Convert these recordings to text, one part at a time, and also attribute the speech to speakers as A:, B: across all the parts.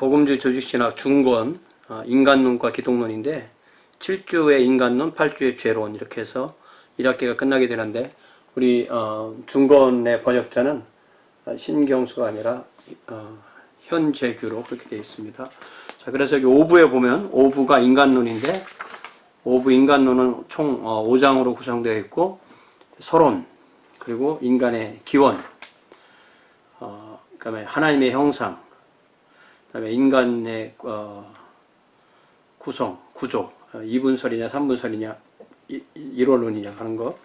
A: 복음주의 조직신학 중권, 인간론과 기독론인데 7주의 인간론, 8주의 죄론 이렇게 해서 1학기가 끝나게 되는데 우리 중권의 번역자는 신경수가 아니라 현재규로 그렇게 되어 있습니다. 자, 그래서 여기 5부에 보면 5부가 인간론인데 5부 인간론은 총 5장으로 구성되어 있고 서론, 그리고 인간의 기원, 그다음에 하나님의 형상, 그다음에 인간의 구성, 구조, 2분설이냐 3분설이냐 1원론이냐 하는 것,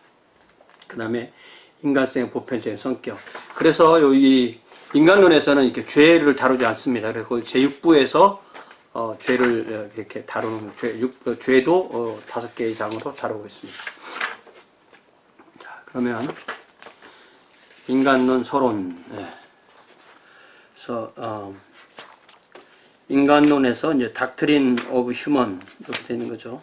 A: 그다음에 인간성의 보편적인 성격. 그래서 여기 인간론에서는 이렇게 죄를 다루지 않습니다. 그래서 제6부에서 죄를 이렇게 다루는 죄도 5개의 장으로 다루고 있습니다. 자, 그러면 인간론 서론. 네. 그래서 인간론에서 이제 닥트린 오브 휴먼 이렇게 되는 거죠.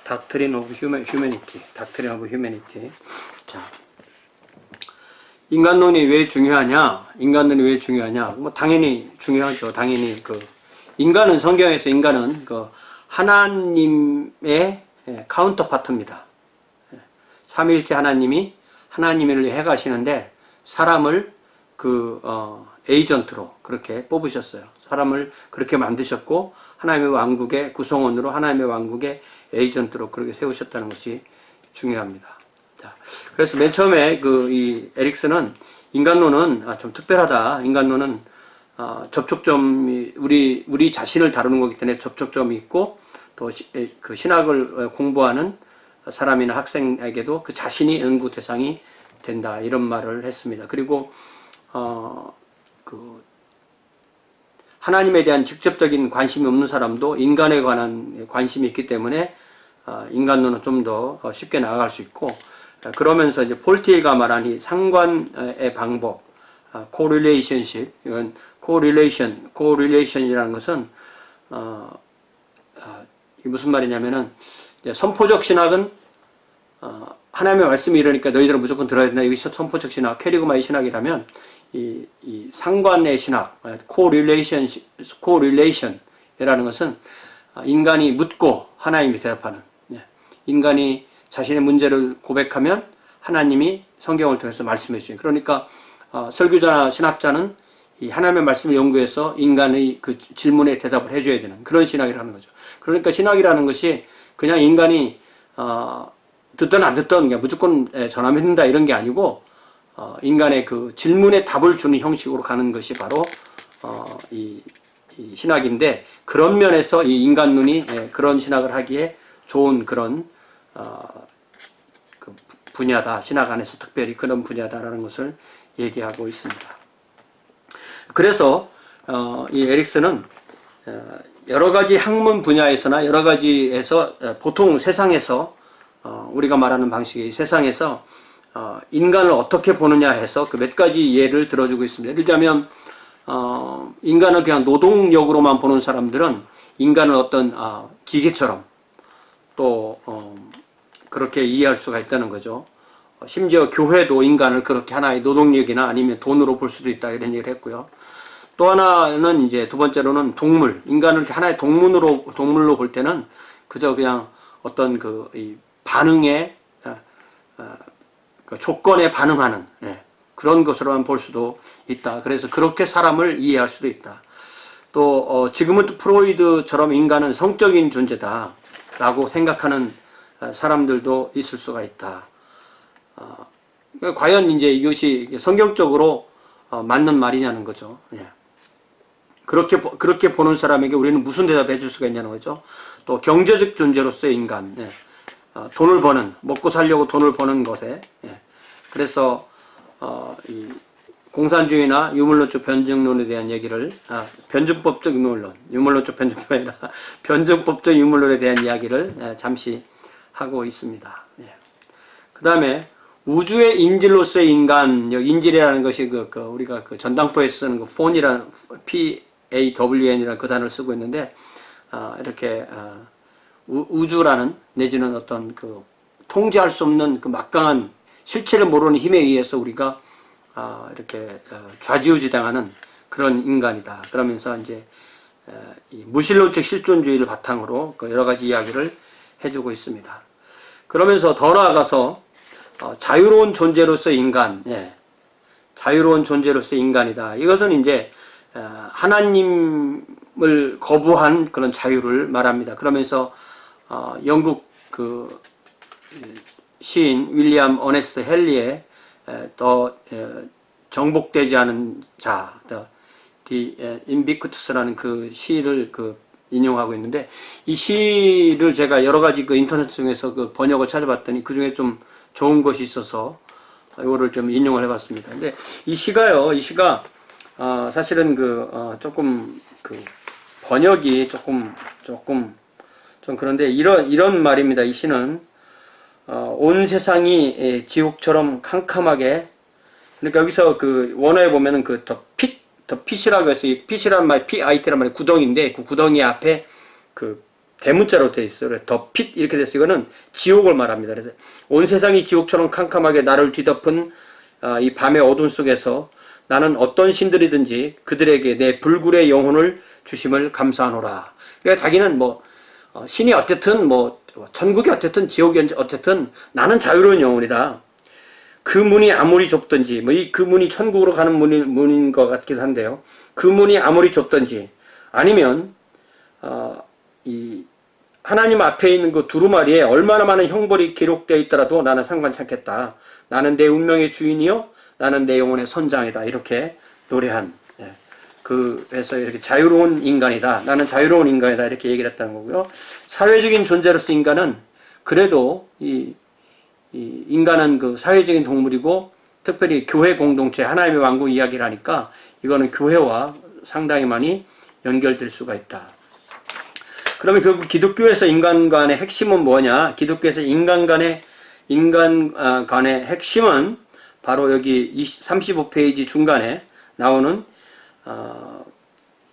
A: 닥트린 오브 휴머니티. 닥트린 오브 휴머니티. 자, 인간론이 왜 중요하냐? 인간론이 왜 중요하냐? 뭐 당연히 중요하죠. 당연히 인간은 성경에서 인간은 하나님의 카운터파트입니다. 삼위일체 하나님이 하나님을 해가시는데 사람을 에이전트로 그렇게 뽑으셨어요. 사람을 그렇게 만드셨고 하나님의 왕국의 구성원으로 하나님의 왕국의 에이전트로 그렇게 세우셨다는 것이 중요합니다. 자, 그래서 맨 처음에 이 에릭슨은 인간론은 좀 특별하다. 인간론은 접촉점이 우리 자신을 다루는 거기 때문에 접촉점이 있고 또 그 신학을 공부하는 사람이나 학생에게도 그 자신이 연구 대상이 된다. 이런 말을 했습니다. 그리고 하나님에 대한 직접적인 관심이 없는 사람도 인간에 관한 관심이 있기 때문에 인간론은 좀 더 쉽게 나아갈 수 있고, 그러면서 이제 폴티가 말한 이 상관의 방법, 코릴레이션십, 이건 코릴레이션이라는 것은 이게 무슨 말이냐면은 선포적 신학은 하나님의 말씀이 이러니까 너희들은 무조건 들어야 된다. 여기서 선포적 신학, 캐리그마의 신학이라면 이 상관의 신학, 코릴레이션이라는 것은 인간이 묻고 하나님이 대답하는, 인간이 자신의 문제를 고백하면 하나님이 성경을 통해서 말씀해 주시는. 그러니까 설교자나 신학자는 이 하나님의 말씀을 연구해서 인간의 그 질문에 대답을 해줘야 되는 그런 신학이라는 거죠. 그러니까 신학이라는 것이 그냥 인간이 듣든 안 듣든 그냥 무조건 전하면 된다 이런 게 아니고 인간의 그 질문에 답을 주는 형식으로 가는 것이 바로 이 신학인데, 그런 면에서 이 인간론이 그런 신학을 하기에 좋은 그런 그 분야다. 신학 안에서 특별히 그런 분야다라는 것을 얘기하고 있습니다. 그래서 이 에릭슨은 여러 가지 학문 분야에서나 여러 가지에서 보통 세상에서 우리가 말하는 방식의 세상에서 인간을 어떻게 보느냐 해서 그 몇 가지 예를 들어주고 있습니다. 예를 들자면 인간을 그냥 노동력으로만 보는 사람들은 인간을 어떤 기계처럼 또 그렇게 이해할 수가 있다는 거죠. 심지어 교회도 인간을 그렇게 하나의 노동력이나 아니면 돈으로 볼 수도 있다 이런 얘기를 했고요. 또 하나는 이제 두 번째로는 동물, 인간을 하나의 동물로 볼 때는 그저 그냥 어떤 이 반응에 그 조건에 반응하는 그런 것으로만 볼 수도 있다. 그래서 그렇게 사람을 이해할 수도 있다. 또 지금은 또 프로이드처럼 인간은 성적인 존재다라고 생각하는 사람들도 있을 수가 있다. 과연 이제 이것이 성경적으로 맞는 말이냐는 거죠. 그렇게 보는 사람에게 우리는 무슨 대답을 해줄 수가 있냐는 거죠. 또 경제적 존재로서의 인간, 돈을 버는, 먹고 살려고 돈을 버는 것에, 그래서 이 공산주의나 유물론적 변증론에 대한 얘기를, 변증법적 유물론, 유물론적 변증법이 아니라 변증법적 유물론에 대한 이야기를 잠시 하고 있습니다. 그 다음에 우주의 인질로서의 인간, 인질이라는 것이 우리가 전당포에 쓰는 폰이라는 PAWN이라는 그 단어를 쓰고 있는데, 이렇게 우주라는 내지는 어떤 통제할 수 없는 그 막강한 실체를 모르는 힘에 의해서 우리가 이렇게 좌지우지당하는 그런 인간이다. 그러면서 이제 이 무신론적 실존주의를 바탕으로 그 여러 가지 이야기를 해주고 있습니다. 그러면서 더 나아가서 자유로운 존재로서 인간, 자유로운 존재로서 인간이다. 이것은 이제 하나님을 거부한 그런 자유를 말합니다. 그러면서 영국 그 시인 윌리엄 어네스트 헨리의 더 정복되지 않은 자, The Invictus라는 그 시를 인용하고 있는데, 이 시를 제가 여러 가지 그 인터넷 중에서 그 번역을 찾아봤더니 그 중에 좀 좋은 것이 있어서 이거를 좀 인용을 해봤습니다. 근데 이 시가 사실은 조금 번역이 조금 좀 그런데 이런 말입니다. 이 시는 온 세상이 지옥처럼 캄캄하게, 그러니까 여기서 그 원어에 보면은 더 핏이라고 해서 이 핏이란 말, PIT란 말이 구덩이인데 그 구덩이 앞에 그 대문자로 되어 있어요. 더 핏 이렇게 돼서 이거는 지옥을 말합니다. 그래서 온 세상이 지옥처럼 캄캄하게 나를 뒤덮은 이 밤의 어둠 속에서 나는 어떤 신들이든지 그들에게 내 불굴의 영혼을 주심을 감사하노라. 그러니까 자기는 신이 어쨌든 천국이 어쨌든 지옥이 어쨌든 나는 자유로운 영혼이다. 그 문이 아무리 좁든지, 그 문이 천국으로 가는 문인 것 같기도 한데요. 그 문이 아무리 좁든지, 아니면, 이, 하나님 앞에 있는 그 두루마리에 얼마나 많은 형벌이 기록되어 있더라도 나는 상관치 않겠다. 나는 내 운명의 주인이요. 나는 내 영혼의 선장이다. 이렇게 노래한, 그래서 이렇게 자유로운 인간이다. 나는 자유로운 인간이다. 이렇게 얘기를 했다는 거고요. 사회적인 존재로서 인간은 그래도 인간은 그 사회적인 동물이고, 특별히 교회 공동체, 하나님의 왕국 이야기를 하니까 이거는 교회와 상당히 많이 연결될 수가 있다. 그러면 결국 기독교에서 인간 간의 핵심은 뭐냐? 기독교에서 인간 간의 핵심은 바로 여기 35페이지 중간에 나오는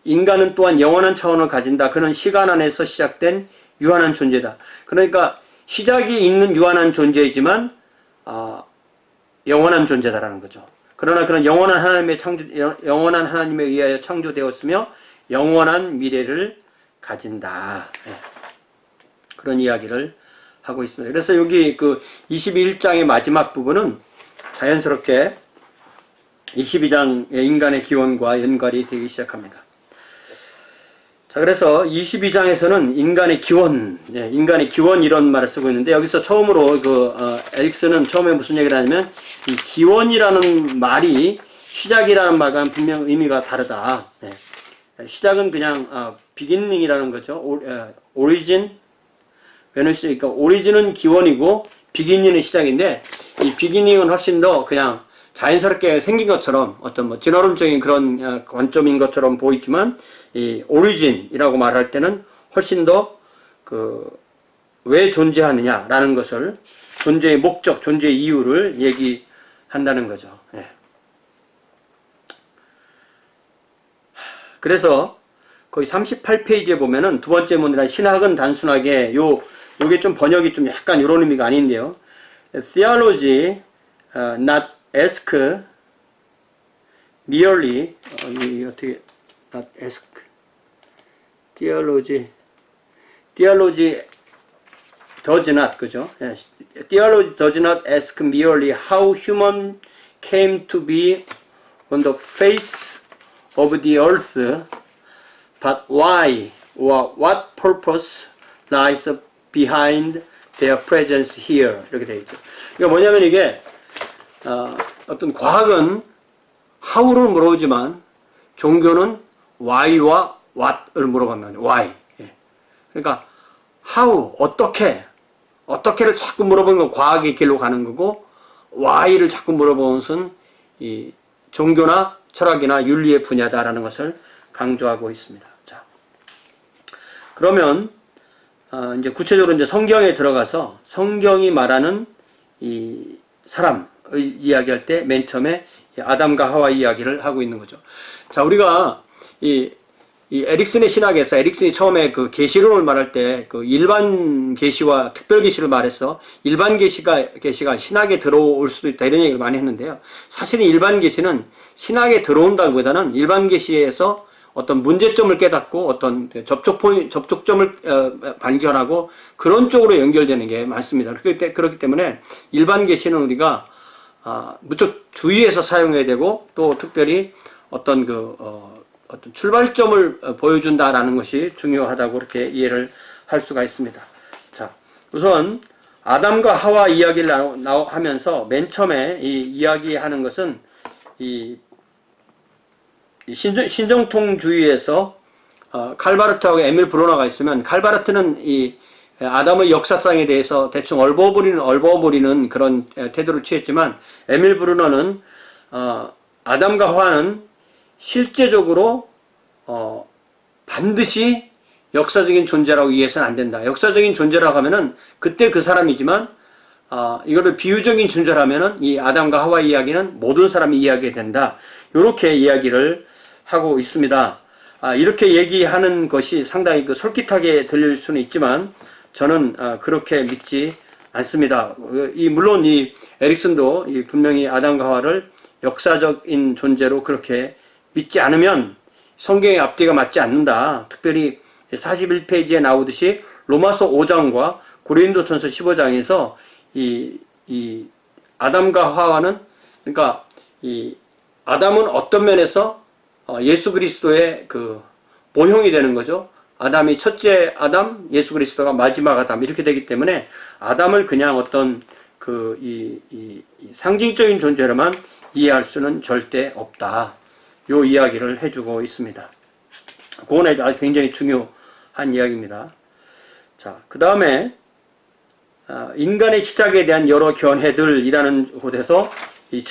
A: 인간은 또한 영원한 차원을 가진다. 그는 시간 안에서 시작된 유한한 존재다. 그러니까 시작이 있는 유한한 존재이지만 영원한 존재다라는 거죠. 그러나 그는 영원한 하나님에 의하여 창조되었으며 영원한 미래를 가진다. 그런 이야기를 하고 있습니다. 그래서 여기 그 21장의 마지막 부분은 자연스럽게 22장의 인간의 기원과 연관이 되기 시작합니다. 자, 그래서 22장에서는 인간의 기원 이런 말을 쓰고 있는데, 여기서 처음으로 에릭슨은 처음에 무슨 얘기를 하냐면, 이 기원이라는 말이 시작이라는 말과는 분명 의미가 다르다. 시작은 그냥 비기닝이라는 거죠. 오리진, 그러니까 오리진은 기원이고 비기닝은 시작인데, 이 비기닝은 훨씬 더 그냥 자연스럽게 생긴 것처럼 어떤 진화론적인 그런 관점인 것처럼 보이지만, 이 오리진이라고 말할 때는 훨씬 더 왜 존재하느냐라는 것을, 존재의 목적, 존재의 이유를 얘기한다는 거죠. 그래서 거의 38페이지에 보면은 두 번째 문이란 신학은 단순하게 요게 좀 번역이 좀 약간 이런 의미가 아닌데요. Theology not ask merely 어떻게 not ask theology does not, 그죠? Theology does not ask merely how human came to be on the face of the earth, but why or what purpose lies behind their presence here. 이렇게 되어 있죠. 그러니까 뭐냐면 이게 어떤 과학은 how를 물어보지만 종교는 why와 what을 물어본다는 거예요. why. 그러니까 how, 어떻게를 자꾸 물어보는 건 과학의 길로 가는 거고, why를 자꾸 물어보는 것은 이 종교나 철학이나 윤리의 분야다라는 것을 강조하고 있습니다. 자, 그러면 이제 구체적으로 이제 성경에 들어가서 성경이 말하는 이 사람의 이야기할 때 맨 처음에 아담과 하와 이야기를 하고 있는 거죠. 자, 우리가 이 이 에릭슨의 신학에서 에릭슨이 처음에 그 계시론을 말할 때 그 일반 계시와 특별 계시를 말해서 일반 계시가 신학에 들어올 수도 있다 이런 얘기를 많이 했는데요. 사실은 일반 계시는 신학에 들어온다기보다는 일반 계시에서 어떤 문제점을 깨닫고 어떤 접촉점을 발견하고 그런 쪽으로 연결되는 게 많습니다. 그렇기 때문에 일반 계시는 우리가 무척 주의해서 사용해야 되고 또 특별히 어떤 어떤 출발점을 보여준다라는 것이 중요하다고 그렇게 이해를 할 수가 있습니다. 자, 우선 아담과 하와 이야기를 하면서 맨 처음에 이야기하는 것은 이 신정통주의에서 칼바르트하고 에밀 브루너가 있으면 칼바르트는 이 아담의 역사상에 대해서 대충 얼버무리는 그런 태도를 취했지만 에밀 브루너는 아담과 하와는 실제적으로 반드시 역사적인 존재라고 이해해서는 안 된다. 역사적인 존재라고 하면은 그때 그 사람이지만 이거를 비유적인 존재라면은 이 아담과 하와 이야기는 모든 사람이 이야기해야 된다. 이렇게 이야기를 하고 있습니다. 이렇게 얘기하는 것이 상당히 솔깃하게 들릴 수는 있지만 저는 그렇게 믿지 않습니다. 물론 이 에릭슨도 분명히 아담과 하와를 역사적인 존재로 그렇게 믿지 않으면 성경의 앞뒤가 맞지 않는다. 특별히 41페이지에 나오듯이 로마서 5장과 고린도전서 15장에서 이 아담과 하와는 그러니까 이 아담은 어떤 면에서 예수 그리스도의 그 모형이 되는 거죠. 아담이 첫째 아담, 예수 그리스도가 마지막 아담 이렇게 되기 때문에 아담을 그냥 어떤 이 상징적인 존재로만 이해할 수는 절대 없다. 요 이야기를 해주고 있습니다. 그거는 아주 굉장히 중요한 이야기입니다. 자, 그 다음에 인간의 시작에 대한 여러 견해들이라는 곳에서 이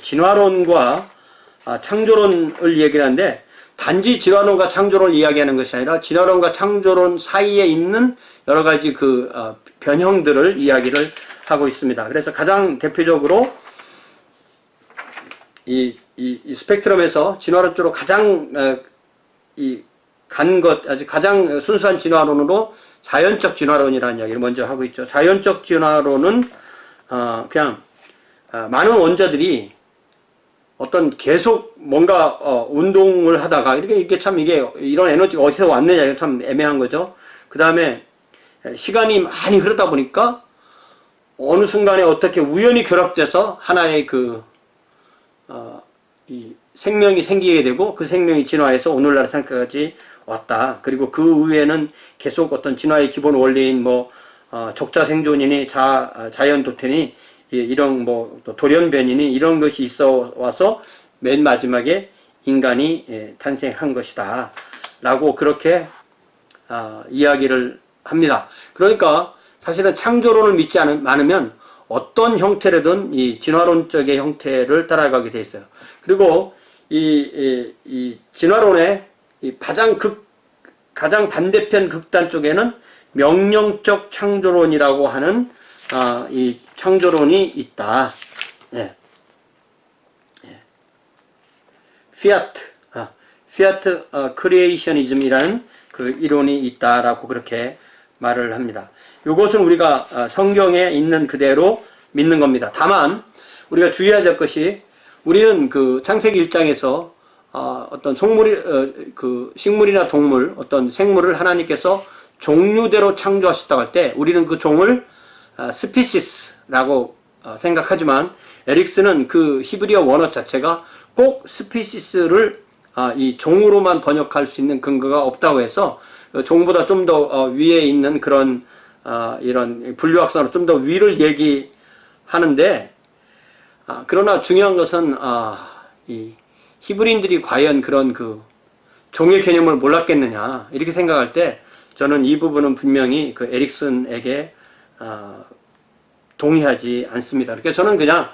A: 진화론과 창조론을 얘기하는데 단지 진화론과 창조론을 이야기하는 것이 아니라 진화론과 창조론 사이에 있는 여러 가지 변형들을 이야기를 하고 있습니다. 그래서 가장 대표적으로 이 스펙트럼에서 진화론 쪽으로 가장 가장 순수한 진화론으로 자연적 진화론이라는 이야기를 먼저 하고 있죠. 자연적 진화론은 그냥 많은 원자들이 어떤 계속 뭔가 운동을 하다가 이게 참 이런 에너지가 어디서 왔느냐 참 애매한 거죠. 그 다음에 시간이 많이 흐르다 보니까 어느 순간에 어떻게 우연히 결합돼서 하나의 이 생명이 생기게 되고 그 생명이 진화해서 오늘날 상태까지 왔다. 그리고 그 위에는 계속 어떤 진화의 기본 원리인 적자 생존이니 자연 도태니 이런 또 돌연변이니 이런 것이 있어 와서 맨 마지막에 인간이 탄생한 것이다. 라고 그렇게 이야기를 합니다. 그러니까 사실은 창조론을 믿지 않으면 어떤 형태로든 이 진화론적의 형태를 따라가게 돼 있어요. 그리고 이 진화론의 가장 반대편 극단 쪽에는 명령적 창조론이라고 하는 이 창조론이 있다. 피아트 크리에이셔니즘이라는 그 이론이 있다라고 그렇게 말을 합니다. 이것은 우리가 성경에 있는 그대로 믿는 겁니다. 다만 우리가 주의해야 될 것이 우리는 창세기 1장에서 어떤 식물이나 동물, 어떤 생물을 하나님께서 종류대로 창조하셨다고 할 때 우리는 그 종을 스피시스라고 생각하지만 에릭슨은 그 히브리어 원어 자체가 꼭 스피시스를 이 종으로만 번역할 수 있는 근거가 없다고 해서 종보다 좀 더 위에 있는 그런 이런 분류학상으로 좀 더 위를 얘기하는데 그러나 중요한 것은 이 히브리인들이 과연 그런 종의 개념을 몰랐겠느냐 이렇게 생각할 때 저는 이 부분은 분명히 에릭슨에게 동의하지 않습니다. 그래서 저는 그냥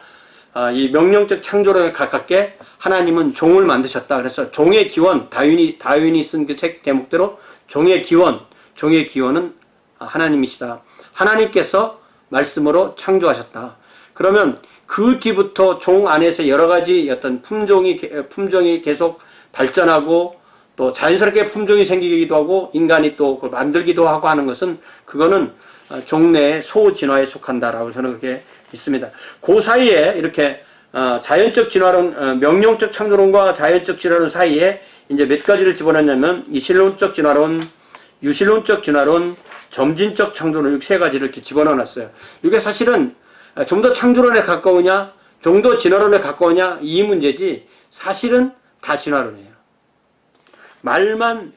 A: 이 명령적 창조론에 가깝게 하나님은 종을 만드셨다. 그래서 종의 기원, 다윈이 쓴 그 책 제목대로 종의 기원은 하나님이시다. 하나님께서 말씀으로 창조하셨다. 그러면 그 뒤부터 종 안에서 여러 가지 어떤 품종이 계속 발전하고 또 자연스럽게 품종이 생기기도 하고 인간이 또 그걸 만들기도 하고 하는 것은 그거는 종래의 소진화에 속한다라고 저는 그렇게 믿습니다. 그 사이에 이렇게 자연적 진화론, 명령적 창조론과 자연적 진화론 사이에 이제 몇 가지를 집어넣냐면 이실론적 진화론, 유실론적 진화론, 점진적 창조론 이렇게 세 가지를 이렇게 집어넣어놨어요. 이게 사실은 좀 더 창조론에 가까우냐, 좀 더 진화론에 가까우냐 이 문제지 사실은 다 진화론이에요. 말만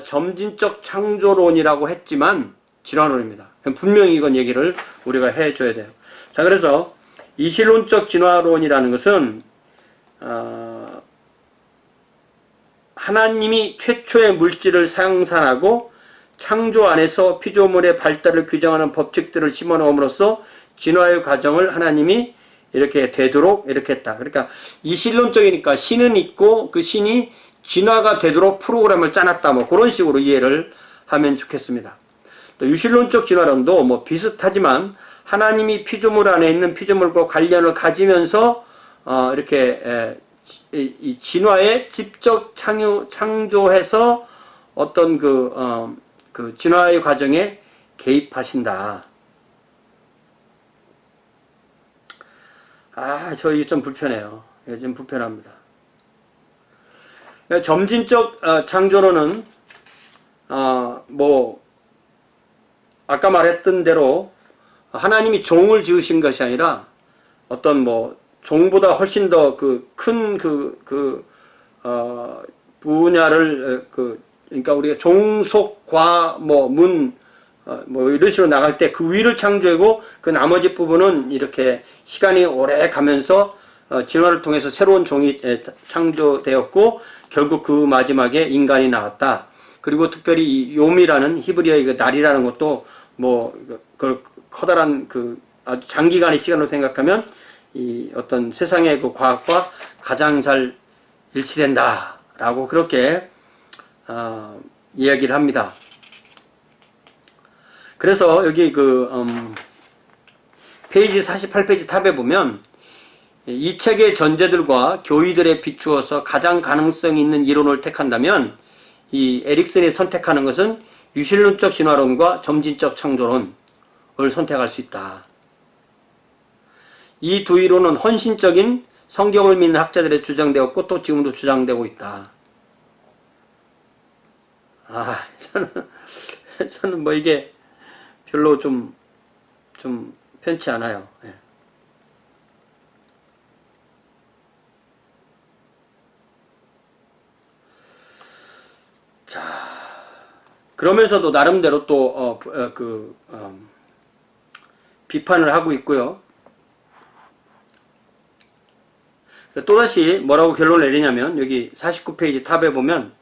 A: 점진적 창조론이라고 했지만 진화론입니다. 분명히 이건 얘기를 우리가 해줘야 돼요. 자, 그래서 이실론적 진화론이라는 것은 하나님이 최초의 물질을 생산하고 창조 안에서 피조물의 발달을 규정하는 법칙들을 심어넣음으로써 진화의 과정을 하나님이 이렇게 되도록 이렇게 했다. 그러니까 이실론적이니까 신은 있고 그 신이 진화가 되도록 프로그램을 짜놨다. 뭐 그런 식으로 이해를 하면 좋겠습니다. 또 유실론적 진화론도 뭐 비슷하지만 하나님이 피조물 안에 있는 피조물과 관련을 가지면서 이렇게 이 진화에 직접 창조해서 어떤 그 진화의 과정에 개입하신다. 저 이게 좀 불편해요. 좀 불편합니다. 점진적 창조론은 뭐 아까 말했던 대로 하나님이 종을 지으신 것이 아니라 어떤 뭐 종보다 훨씬 더 큰 분야를 그러니까 우리가 종속과 뭐 이런 식으로 나갈 때 그 위를 창조하고 그 나머지 부분은 이렇게 시간이 오래 가면서 진화를 통해서 새로운 종이 창조되었고 결국 그 마지막에 인간이 나왔다. 그리고 특별히 이 욤이라는 히브리어의 그 날이라는 것도 뭐 그 커다란 아주 장기간의 시간으로 생각하면 이 어떤 세상의 그 과학과 가장 잘 일치된다라고 그렇게 이야기를 합니다. 그래서 여기 페이지 48페이지 탑에 보면 이 책의 전제들과 교의들에 비추어서 가장 가능성 있는 이론을 택한다면 이 에릭슨이 선택하는 것은 유실론적 진화론과 점진적 창조론을 선택할 수 있다. 이 두 이론은 헌신적인 성경을 믿는 학자들의 주장되었고 또 지금도 주장되고 있다. 저는 뭐 이게 별로 좀 편치 않아요. 예. 자, 그러면서도 나름대로 또 비판을 하고 있고요. 또다시 뭐라고 결론을 내리냐면 여기 49페이지 탑에 보면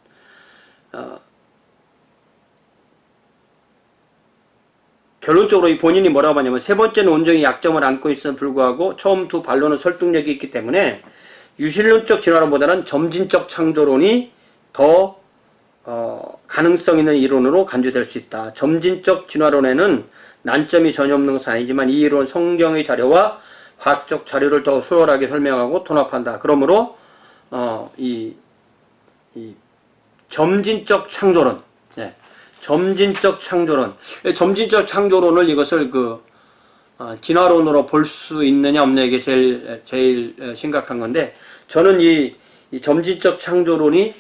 A: 결론적으로 이 본인이 뭐라고 하냐면 세 번째 논증이 약점을 안고 있음에 불구하고 처음 두 반론은 설득력이 있기 때문에 유실론적 진화론보다는 점진적 창조론이 더 가능성 있는 이론으로 간주될 수 있다. 점진적 진화론에는 난점이 전혀 없는 것은 아니지만 이 이론은 성경의 자료와 과학적 자료를 더 수월하게 설명하고 통합한다. 그러므로 이 점진적 창조론, 점진적 창조론을 이것을 진화론으로 볼 수 있느냐 없느냐 이게 제일 심각한 건데 저는 이 점진적 창조론이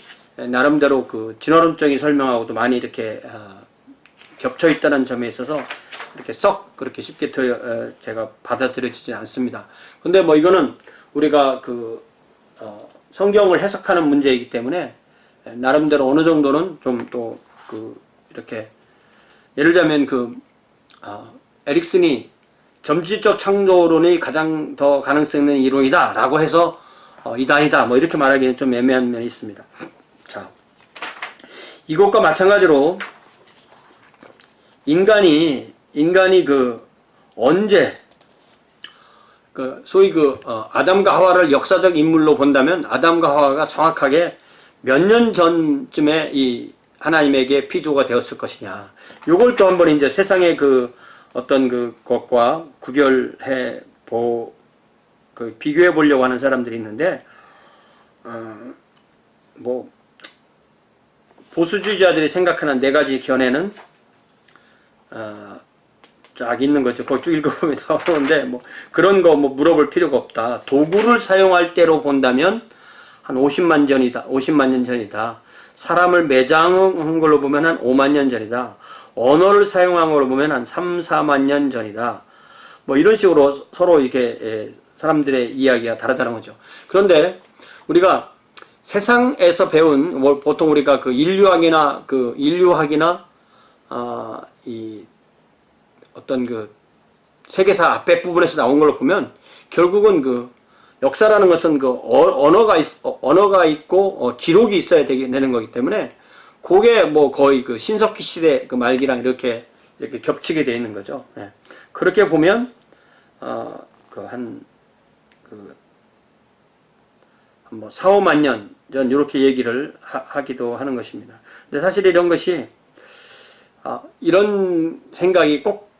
A: 나름대로 진화론적인 설명하고도 많이 이렇게 겹쳐 있다는 점에 있어서 이렇게 썩 그렇게 쉽게 제가 받아들여지지 않습니다. 근데 뭐 이거는 우리가 성경을 해석하는 문제이기 때문에 나름대로 어느 정도는 좀 또 이렇게 예를 들자면 에릭슨이 점진적 창조론이 가장 더 가능성 있는 이론이다라고 해서 이다 뭐 이렇게 말하기는 좀 애매한 면이 있습니다. 자, 이것과 마찬가지로 인간이 언제 소위 아담과 하와를 역사적 인물로 본다면 아담과 하와가 정확하게 몇 년 전쯤에 이 하나님에게 피조가 되었을 것이냐. 요걸 또 한번 이제 세상의 어떤 것과 구별해 비교해 보려고 하는 사람들이 있는데, 뭐, 보수주의자들이 생각하는 네 가지 견해는 쫙 있는 거죠. 그거 쭉 읽어보면 나오는데 뭐 그런 거 뭐 물어볼 필요가 없다. 도구를 사용할 때로 본다면 한 50만 년 전이다. 사람을 매장한 걸로 보면 한 5만 년 전이다. 언어를 사용한 걸로 보면 한 3, 4만 년 전이다. 뭐 이런 식으로 서로 이렇게 사람들의 이야기가 다르다는 거죠. 그런데 우리가 세상에서 배운 뭐 보통 우리가 그 인류학이나 이 어떤 그 세계사 앞에 부분에서 나온 걸로 보면 결국은 그 역사라는 것은 그 언어가 있고 기록이 있어야 되는 거기 때문에 그게 뭐 거의 그 신석기 시대 그 말기랑 이렇게 겹치게 되어 있는 거죠. 예. 그렇게 보면 뭐 4, 5만 년 전 이렇게 얘기를 하기도 하는 것입니다. 근데 사실 이런 것이 이런 생각이 꼭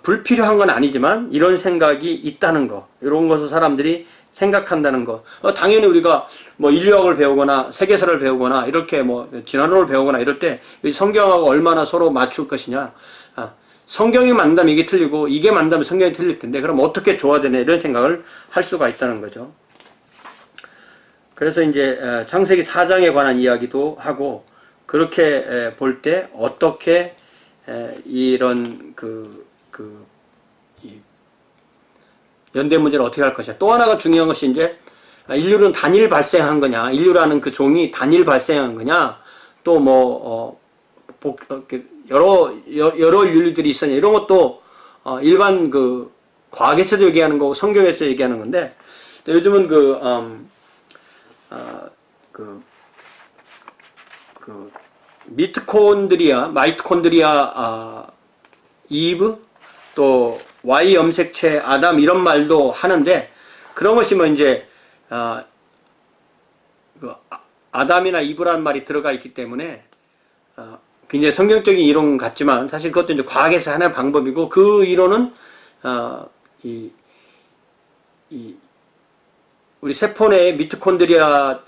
A: 불필요한 건 아니지만 이런 생각이 있다는 거, 이런 것을 사람들이 생각한다는 거. 당연히 우리가 뭐 인류학을 배우거나 세계사를 배우거나 이렇게 뭐 진화론을 배우거나 이럴 때 성경하고 얼마나 서로 맞출 것이냐. 성경이 맞다면 이게 틀리고 이게 맞다면 성경이 틀릴 텐데 그럼 어떻게 조화되냐 이런 생각을 할 수가 있다는 거죠. 그래서 이제 창세기 4장에 관한 이야기도 하고 그렇게 볼 때 어떻게 이런 이 연대 문제를 어떻게 할 것이냐. 또 하나가 중요한 것이 이제 인류는 단일 발생한 거냐, 인류라는 그 종이 단일 발생한 거냐, 또 뭐 여러 인류들이 있었냐 이런 것도 일반 그 과학에서도 얘기하는 거고 성경에서 얘기하는 건데 요즘은 마이토콘드리아 이브 또 Y 염색체 아담 이런 말도 하는데 그런 것이 뭐 이제 아담이나 이브라는 말이 들어가 있기 때문에 굉장히 성경적인 이론 같지만 사실 그것도 이제 과학에서 하나의 방법이고 그 이론은 우리 세포 내 미토콘드리아에서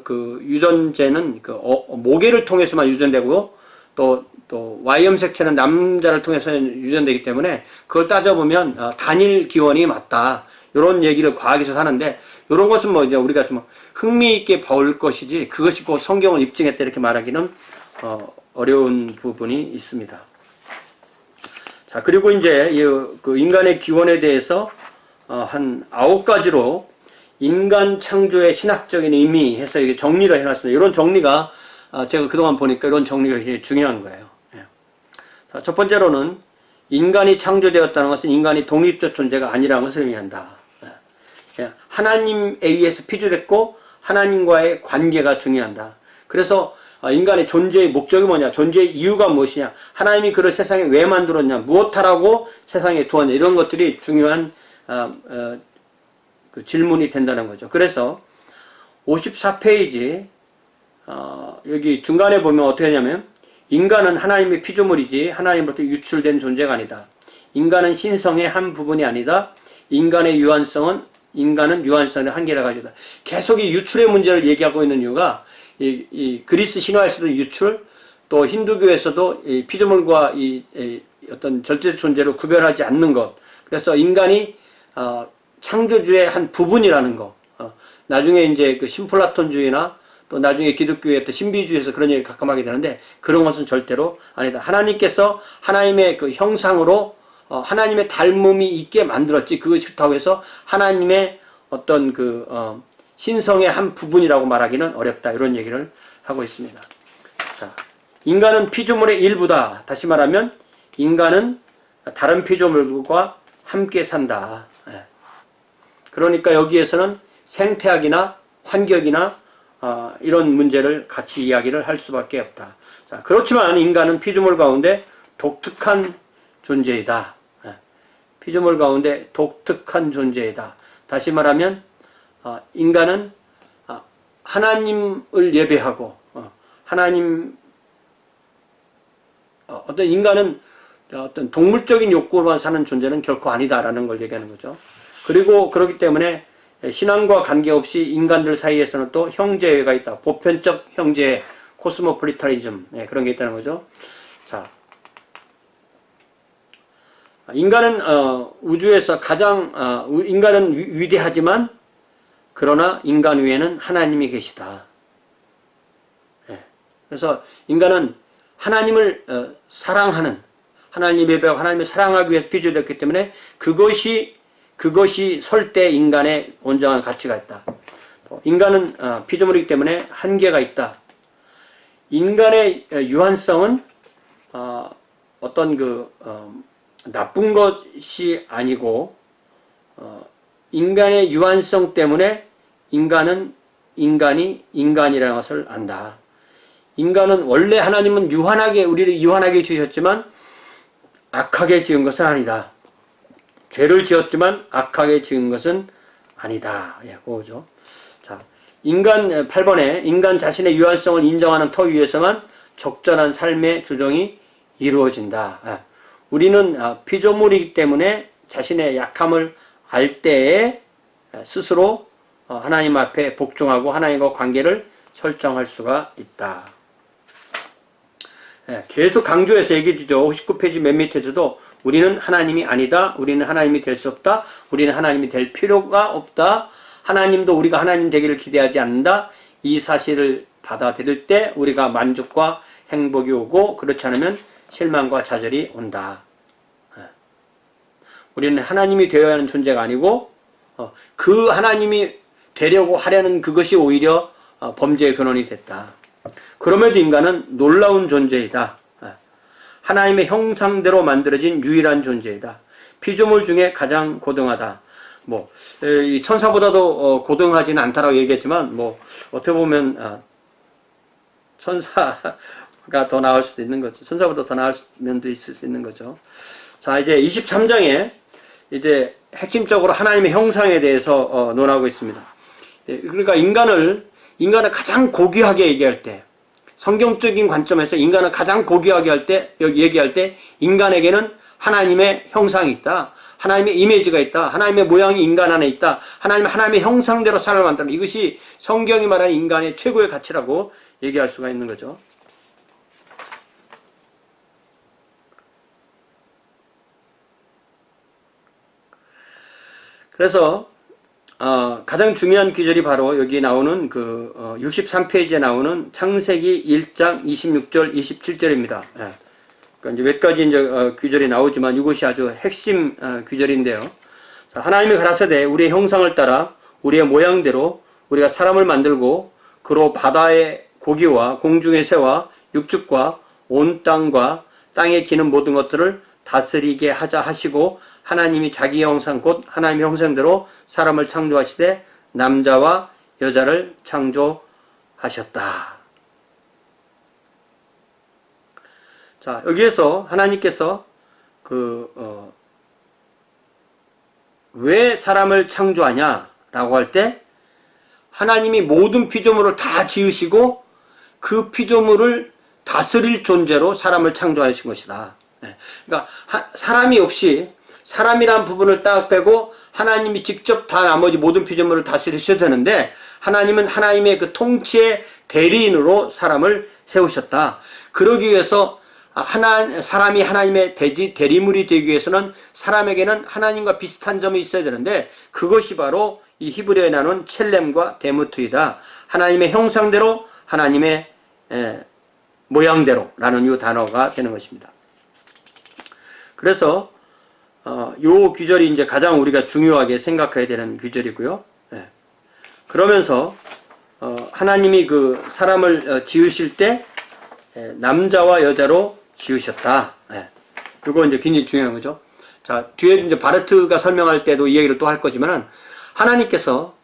A: 그 유전제는 모계를 통해서만 유전되고 또 Y 염색체는 남자를 통해서 유전되기 때문에 그걸 따져보면 단일 기원이 맞다. 이런 얘기를 과학에서 하는데 이런 것은 뭐 이제 우리가 좀 흥미있게 볼 것이지 그것이 꼭 성경을 입증했다 이렇게 말하기는 어려운 부분이 있습니다. 자, 그리고 이제 그 인간의 기원에 대해서 한 9가지로 인간 창조의 신학적인 의미 해서 이게 정리를 해놨습니다. 이런 정리가 제가 그동안 보니까 이런 정리가 굉장히 중요한 거예요. 예. 자, 첫 번째로는 인간이 창조되었다는 것은 인간이 독립적 존재가 아니라는 것을 의미한다. 예. 하나님에 의해서 피조됐고 하나님과의 관계가 중요하다. 그래서 인간의 존재의 목적이 뭐냐, 존재의 이유가 무엇이냐, 하나님이 그를 세상에 왜 만들었냐, 무엇하라고 세상에 두었냐 이런 것들이 중요한 그 질문이 된다는 거죠. 그래서 54페이지 여기 중간에 보면 어떻게 하냐면 인간은 하나님의 피조물이지 하나님으로부터 유출된 존재가 아니다. 인간은 신성의 한 부분이 아니다. 인간은 유한성의 한계를 가지고 있다. 계속 이 유출의 문제를 얘기하고 있는 이유가 이 그리스 신화에서도 유출, 또 힌두교에서도 이 피조물과 어떤 절대적 존재를 구별하지 않는 것. 그래서 인간이 창조주의 한 부분이라는 거. 나중에 이제 그 신플라톤주의나 또 나중에 기독교의 또 신비주의에서 그런 얘기를 가끔하게 되는데 그런 것은 절대로 아니다. 하나님께서 하나님의 그 형상으로 하나님의 닮음이 있게 만들었지 그것이 싫다고 해서 하나님의 어떤 신성의 한 부분이라고 말하기는 어렵다. 이런 얘기를 하고 있습니다. 자, 인간은 피조물의 일부다. 다시 말하면 인간은 다른 피조물과 함께 산다. 그러니까 여기에서는 생태학이나 환경이나 이런 문제를 같이 이야기를 할 수밖에 없다. 자, 그렇지만 인간은 피조물 가운데 독특한 존재이다. 피조물 가운데 독특한 존재이다. 다시 말하면 인간은 하나님을 예배하고 어떤 인간은 어떤 동물적인 욕구로만 사는 존재는 결코 아니다라는 걸 얘기하는 거죠. 그리고 그렇기 때문에 신앙과 관계없이 인간들 사이에서는 또 형제가 있다. 보편적 형제, 코스모폴리타니즘, 그런 게 있다는 거죠. 자, 인간은 우주에서 가장 인간은 위대하지만 그러나 인간 위에는 하나님이 계시다. 그래서 인간은 하나님을 사랑하는, 하나님 예배하고 하나님을 사랑하기 위해서 피조되었기 때문에 그것이 설 때 인간의 온전한 가치가 있다. 인간은 피조물이기 때문에 한계가 있다. 인간의 유한성은 어떤 나쁜 것이 아니고 인간의 유한성 때문에 인간이 인간이라는 것을 안다. 인간은 원래 하나님은 우리를 유한하게 지으셨지만 악하게 지은 것은 아니다. 죄를 지었지만 악하게 지은 것은 아니다. 그거죠. 자, 8번에 인간 자신의 유한성을 인정하는 터 위에서만 적절한 삶의 조정이 이루어진다. 우리는 피조물이기 때문에 자신의 약함을 알 때에 스스로 하나님 앞에 복종하고 하나님과 관계를 설정할 수가 있다. 계속 강조해서 얘기해 주죠. 59페이지 맨 밑에서도 우리는 하나님이 아니다. 우리는 하나님이 될 수 없다. 우리는 하나님이 될 필요가 없다. 하나님도 우리가 하나님 되기를 기대하지 않는다. 이 사실을 받아들일 때 우리가 만족과 행복이 오고 그렇지 않으면 실망과 좌절이 온다. 우리는 하나님이 되어야 하는 존재가 아니고 그 하나님이 되려고 하려는 그것이 오히려 범죄의 근원이 됐다. 그럼에도 인간은 놀라운 존재이다. 하나님의 형상대로 만들어진 유일한 존재이다. 피조물 중에 가장 고등하다. 이 천사보다도 고등하지는 않다라고 얘기했지만, 어떻게 보면, 천사가 더 나을 수도 있는 거죠. 천사보다 더 나을 면도 있을 수 있는 거죠. 자, 이제 23장에 이제 핵심적으로 하나님의 형상에 대해서 논하고 있습니다. 그러니까 인간을 가장 고귀하게 얘기할 때, 성경적인 관점에서 인간을 가장 고귀하게 얘기할 때 인간에게는 하나님의 형상이 있다. 하나님의 이미지가 있다. 하나님의 모양이 인간 안에 있다. 하나님의 형상대로 사람을 만든다. 이것이 성경이 말하는 인간의 최고의 가치라고 얘기할 수가 있는 거죠. 그래서 가장 중요한 구절이 바로 여기 나오는 63페이지에 나오는 창세기 1장 26절, 27절입니다. 그러니까 이제 몇 가지 구절이 나오지만 이것이 아주 핵심 구절인데요. 자, 하나님이 가라사대 우리의 형상을 따라 우리의 모양대로 우리가 사람을 만들고 그로 바다의 고기와 공중의 새와 육축과 온 땅과 땅에 기는 모든 것들을 다스리게 하자 하시고 하나님이 자기 형상 곧 하나님의 형상대로 사람을 창조하시되 남자와 여자를 창조하셨다. 자, 여기에서 하나님께서 왜 사람을 창조하냐라고 할 때 하나님이 모든 피조물을 다 지으시고 그 피조물을 다스릴 존재로 사람을 창조하신 것이다. 그러니까 사람이 없이 사람이란 부분을 딱 빼고 하나님이 직접 다 나머지 모든 피조물을 다스리셔야 되는데 하나님은 하나님의 그 통치의 대리인으로 사람을 세우셨다. 그러기 위해서 사람이 하나님의 대리물이 되기 위해서는 사람에게는 하나님과 비슷한 점이 있어야 되는데 그것이 바로 이 히브리어에 나오는 첼렘과 데무트이다. 하나님의 형상대로 하나님의 모양대로라는 이 단어가 되는 것입니다. 그래서 요 구절이 이제 가장 우리가 중요하게 생각해야 되는 구절이고요. 그러면서 하나님이 그 사람을 지으실 때 남자와 여자로 지으셨다. 이거 이제 굉장히 중요한 거죠. 자, 뒤에 이제 바르트가 설명할 때도 이 얘기를 또 할 거지만은 하나님께서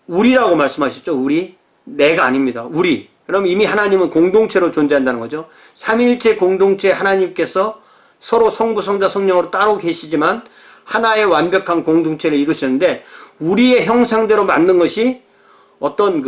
A: 우리라고 말씀하셨죠. 우리, 내가 아닙니다. 우리. 그럼 이미 하나님은 공동체로 존재한다는 거죠. 삼위일체 공동체 하나님께서 서로 성부, 성자, 성령으로 따로 계시지만 하나의 완벽한 공동체를 이루셨는데 우리의 형상대로 만든 것이 어떤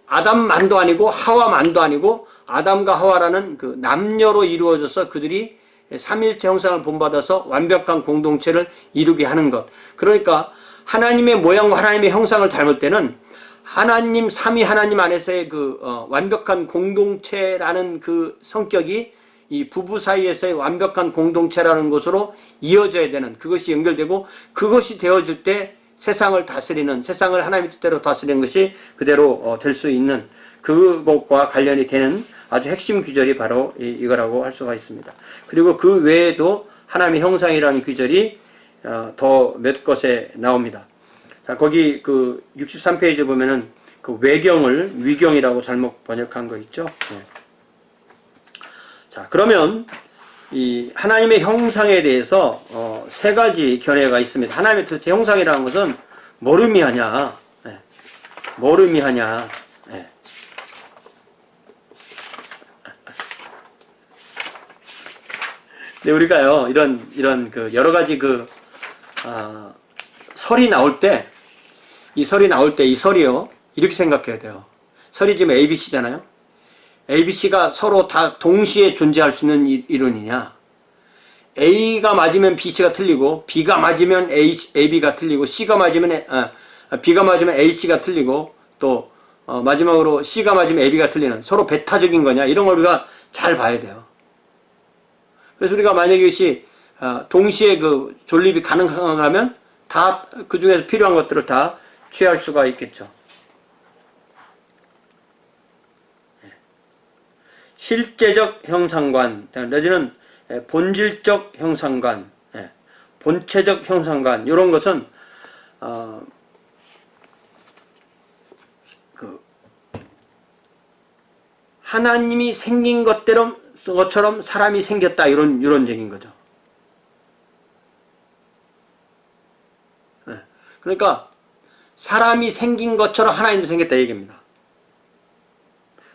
A: 아담만도 아니고 하와만도 아니고 아담과 하와라는 그 남녀로 이루어져서 그들이 삼위일체 형상을 본받아서 완벽한 공동체를 이루게 하는 것. 그러니까 하나님의 모양과 하나님의 형상을 닮을 때는 하나님, 삼위 하나님 안에서의 그 완벽한 공동체라는 그 성격이 이 부부 사이에서의 완벽한 공동체라는 것으로 이어져야 되는, 그것이 연결되고 그것이 되어질 때 세상을 다스리는, 세상을 하나님의 뜻대로 다스리는 것이 그대로 될 수 있는, 그것과 관련이 되는 아주 핵심 규절이 바로 이거라고 할 수가 있습니다. 그리고 그 외에도 하나님의 형상이라는 규절이 더 몇 곳에 나옵니다. 자, 거기 그 63페이지 보면은 그 외경을 위경이라고 잘못 번역한 거 있죠? 네. 자, 그러면 이 하나님의 형상에 대해서 세 가지 견해가 있습니다. 하나님의 뜻의 형상이라는 것은 뭘 의미하냐? 네. 뭘 의미하냐? 네. 근데 우리가요, 이런 그 여러 가지 설이 나올 때, 이 설이요, 이렇게 생각해야 돼요. 설이 지금 ABC잖아요? ABC가 서로 다 동시에 존재할 수 있는 이론이냐? A가 맞으면 BC가 틀리고, B가 맞으면 AB가 틀리고, B가 맞으면 AC가 틀리고, 또, 마지막으로 C가 맞으면 AB가 틀리는, 서로 배타적인 거냐? 이런 걸 우리가 잘 봐야 돼요. 그래서 우리가 만약에 이것이, 동시에 그 존립이 가능하면, 다, 그 중에서 필요한 것들을 다 취할 수가 있겠죠. 실제적 형상관, 내지는 본질적 형상관, 본체적 형상관, 이런 것은 하나님이 생긴 것처럼 사람이 생겼다, 이런 얘기인 거죠. 그러니까 사람이 생긴 것처럼 하나님도 생겼다 얘기입니다.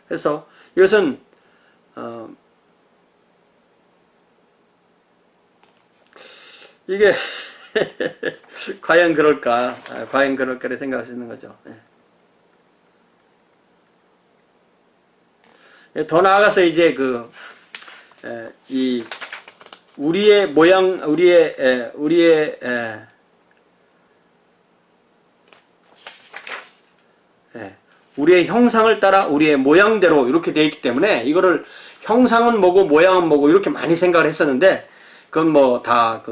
A: 그래서 이것은 이게 과연 그럴까? 과연 그럴까를 생각할 수 있는 거죠. 더 나아가서 이제 이 우리의 모양, 우리의 형상을 따라 우리의 모양대로 이렇게 되어 있기 때문에 이거를 형상은 뭐고 모양은 뭐고 이렇게 많이 생각을 했었는데, 그건 뭐 다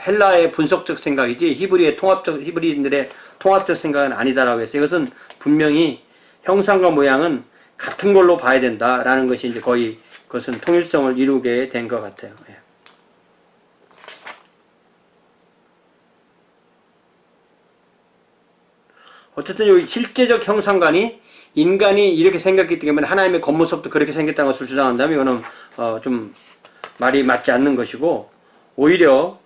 A: 헬라의 분석적 생각이지 히브리인들의 통합적 생각은 아니다라고 해서, 이것은 분명히 형상과 모양은 같은 걸로 봐야 된다라는 것이 이제 거의 그것은 통일성을 이루게 된 것 같아요. 어쨌든 여기 실제적 형상관이 인간이 이렇게 생겼기 때문에 하나님의 겉모습도 그렇게 생겼다는 것을 주장한다면 이거는 좀 말이 맞지 않는 것이고, 오히려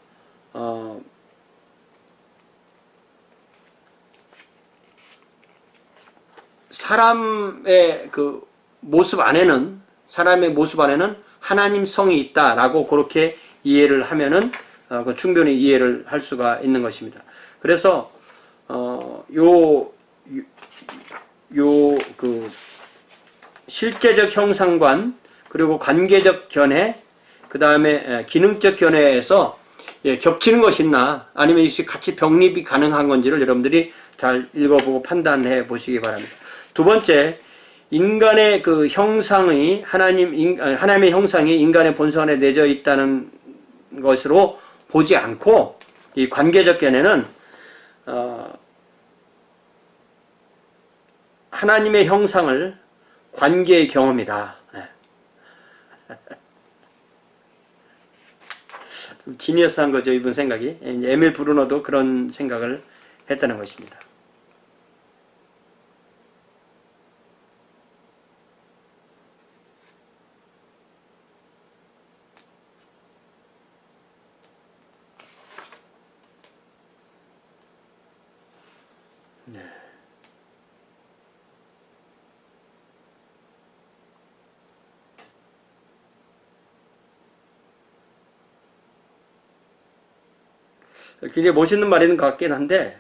A: 사람의 모습 안에는 하나님 성이 있다라고 그렇게 이해를 하면은 충분히 이해를 할 수가 있는 것입니다. 그래서 실제적 형상관, 그리고 관계적 견해, 그 다음에 기능적 견해에서 겹치는 것이 있나, 아니면 이것이 같이 병립이 가능한 건지를 여러분들이 잘 읽어보고 판단해 보시기 바랍니다. 두 번째, 인간의 형상이 하나님의 형상이 인간의 본성 안에 내져 있다는 것으로 보지 않고, 이 관계적 견해는 하나님의 형상을 관계의 경험이다. 좀 지니어스한 거죠, 이분 생각이. 에밀 브루너도 그런 생각을 했다는 것입니다. 네. 굉장히 멋있는 말인 것 같긴 한데,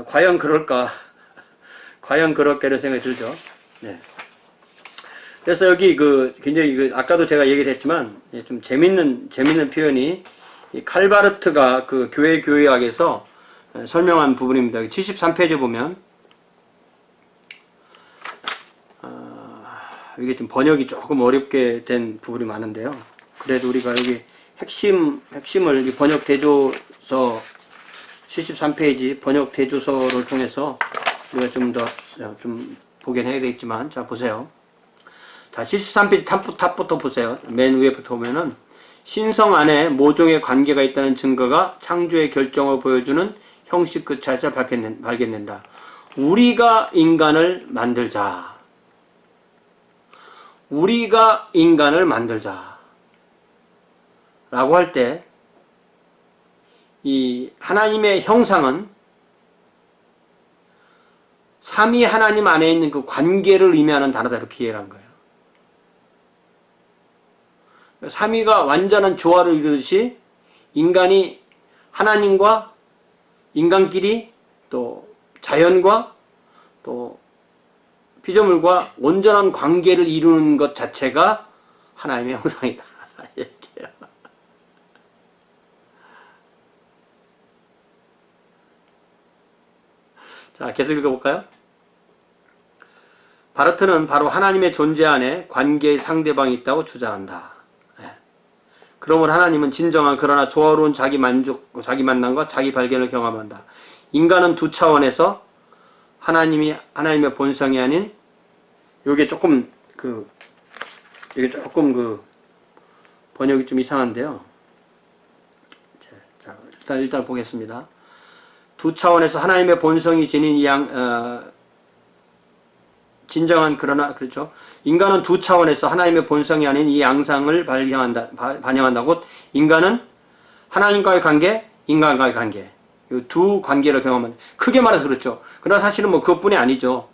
A: 과연 그럴까? 과연 그럴까라는 생각이 들죠. 네. 그래서 여기 굉장히 아까도 제가 얘기를 했지만, 좀 재밌는 표현이, 이 칼바르트가 교회학에서 설명한 부분입니다. 73페이지 보면, 이게 좀 번역이 조금 어렵게 된 부분이 많은데요. 그래도 우리가 여기 핵심을 번역 대조서 73페이지 번역 대조서를 통해서 우리가 좀 더 보긴 해야 되겠지만, 자, 보세요. 자, 73페이지 탑부터 보세요. 맨 위에부터 보면은, 신성 안에 모종의 관계가 있다는 증거가 창조의 결정을 보여주는 형식 그 차에서 발견된다. 우리가 인간을 만들자. 우리가 인간을 만들자. 라고 할 때, 이 하나님의 형상은 삼위 하나님 안에 있는 그 관계를 의미하는 단어다 이렇게 이해를 한 거예요. 삼위가 완전한 조화를 이루듯이 인간이 하나님과 인간끼리 또 자연과 또 피조물과 온전한 관계를 이루는 것 자체가 하나님의 형상이다. 이렇게요. 자, 계속 읽어볼까요? 바르트는 바로 하나님의 존재 안에 관계의 상대방이 있다고 주장한다. 그러므로 하나님은 진정한 그러나 조화로운 자기 만남과 자기 발견을 경험한다. 인간은 두 차원에서 하나님의 본성이 아닌, 이게 조금 번역이 좀 이상한데요. 자, 일단 보겠습니다. 두 차원에서 하나님의 본성이 지닌 진정한 그러나 그렇죠. 인간은 두 차원에서 하나님의 본성이 아닌 이 양상을 반영한다. 곧 인간은 하나님과의 관계, 인간과의 관계, 이 두 관계를 경험한다. 크게 말해서 그렇죠. 그러나 사실은 뭐 그것뿐이 아니죠.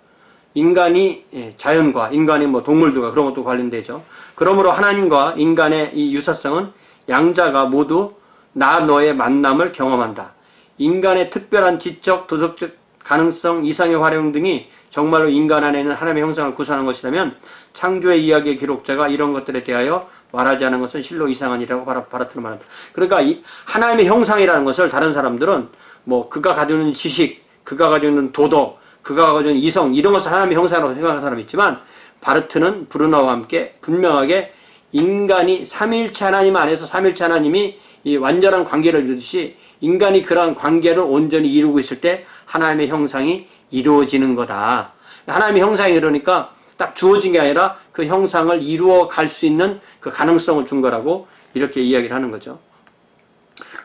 A: 인간이 자연과 인간이 뭐 동물들과 그런 것도 관련되죠. 그러므로 하나님과 인간의 이 유사성은 양자가 모두 나 너의 만남을 경험한다. 인간의 특별한 지적, 도덕적 가능성, 이상의 활용 등이 정말로 인간 안에 있는 하나님의 형상을 구사하는 것이라면 창조의 이야기의 기록자가 이런 것들에 대하여 말하지 않은 것은 실로 이상한 일이라고 바라트는 말한다. 그러니까 이 하나님의 형상이라는 것을 다른 사람들은 뭐 그가 가지고 있는 지식, 그가 가지고 있는 도덕, 그가 가지고 있는 이성 이런 것을 하나님의 형상이라고 생각하는 사람이 있지만 바르트는 브루너와 함께 분명하게 인간이 삼위일체 하나님 안에서 삼위일체 하나님이 이 완전한 관계를 이루듯이 인간이 그러한 관계를 온전히 이루고 있을 때 하나님의 형상이 이루어지는 거다. 하나님의 형상이 그러니까 딱 주어진 게 아니라 그 형상을 이루어 갈 수 있는 그 가능성을 준 거라고 이렇게 이야기를 하는 거죠.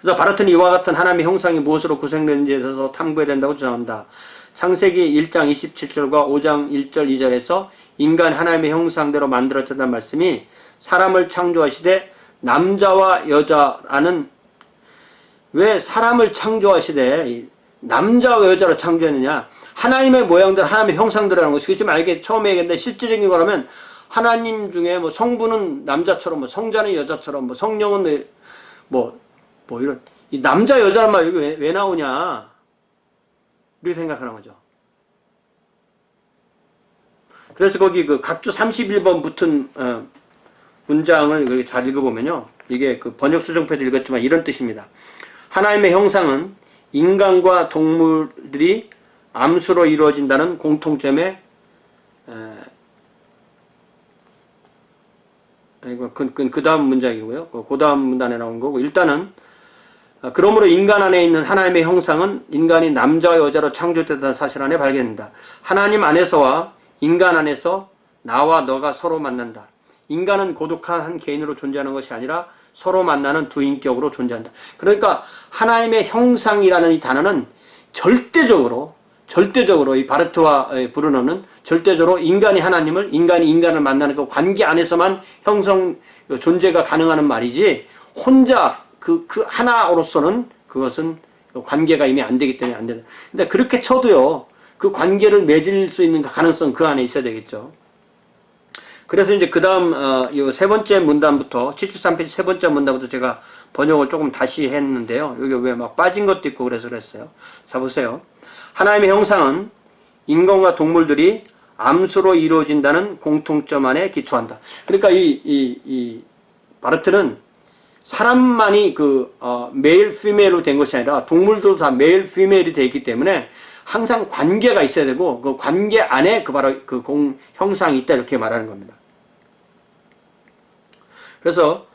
A: 그래서 바르트는 이와 같은 하나님의 형상이 무엇으로 구성되는지에 대해서 탐구해야 된다고 주장한다. 창세기 1장 27절과 5장 1절 2절에서 인간 하나님의 형상대로 만들어졌다는 말씀이 사람을 창조하시되 남자와 여자라는 왜 사람을 창조하시되 남자와 여자로 창조했느냐? 하나님의 모양대로 하나님의 형상대로라는 것이 지금 알게 처음에 얘기했는데 실질적인 거라면 하나님 중에 뭐 성부는 남자처럼 뭐 성자는 여자처럼 뭐 성령은 뭐 이런 이 남자 여자란 말 여기 왜 나오냐? 이렇게 생각하는 거죠. 그래서 거기 그 각주 31번 붙은 문장을 잘 읽어보면요. 이게 그 번역 수정표도 읽었지만 이런 뜻입니다. 하나님의 형상은 인간과 동물들이 암수로 이루어진다는 공통점에 그 다음 문장이고요. 그 다음 문단에 나온 거고 일단은 그러므로 인간 안에 있는 하나님의 형상은 인간이 남자와 여자로 창조됐다는 사실 안에 발견된다. 하나님 안에서와 인간 안에서 나와 너가 서로 만난다. 인간은 고독한 한 개인으로 존재하는 것이 아니라 서로 만나는 두 인격으로 존재한다. 그러니까 하나님의 형상이라는 이 단어는 절대적으로 이 바르트와 브루너는 절대적으로 인간이 하나님을 인간이 인간을 만나는 그 관계 안에서만 존재가 가능한 말이지 혼자 그 하나로서는 그것은 관계가 이미 안 되기 때문에 안 된다. 근데 그렇게 쳐도요 그 관계를 맺을 수 있는 가능성 그 안에 있어야 되겠죠. 그래서 이제 그 다음 이 세 번째 문단부터 73페이지 세 번째 문단부터 제가 번역을 조금 다시 했는데요. 여기 왜 막 빠진 것도 있고 그래서 그랬어요. 자 보세요. 하나님의 형상은 인간과 동물들이 암수로 이루어진다는 공통점 안에 기초한다. 그러니까 이 바르트는 사람만이 메일, 피메일로 된 것이 아니라 동물도 다 메일, 피메일이 되어 있기 때문에 항상 관계가 있어야 되고 그 관계 안에 바로 형상이 있다 이렇게 말하는 겁니다. 그래서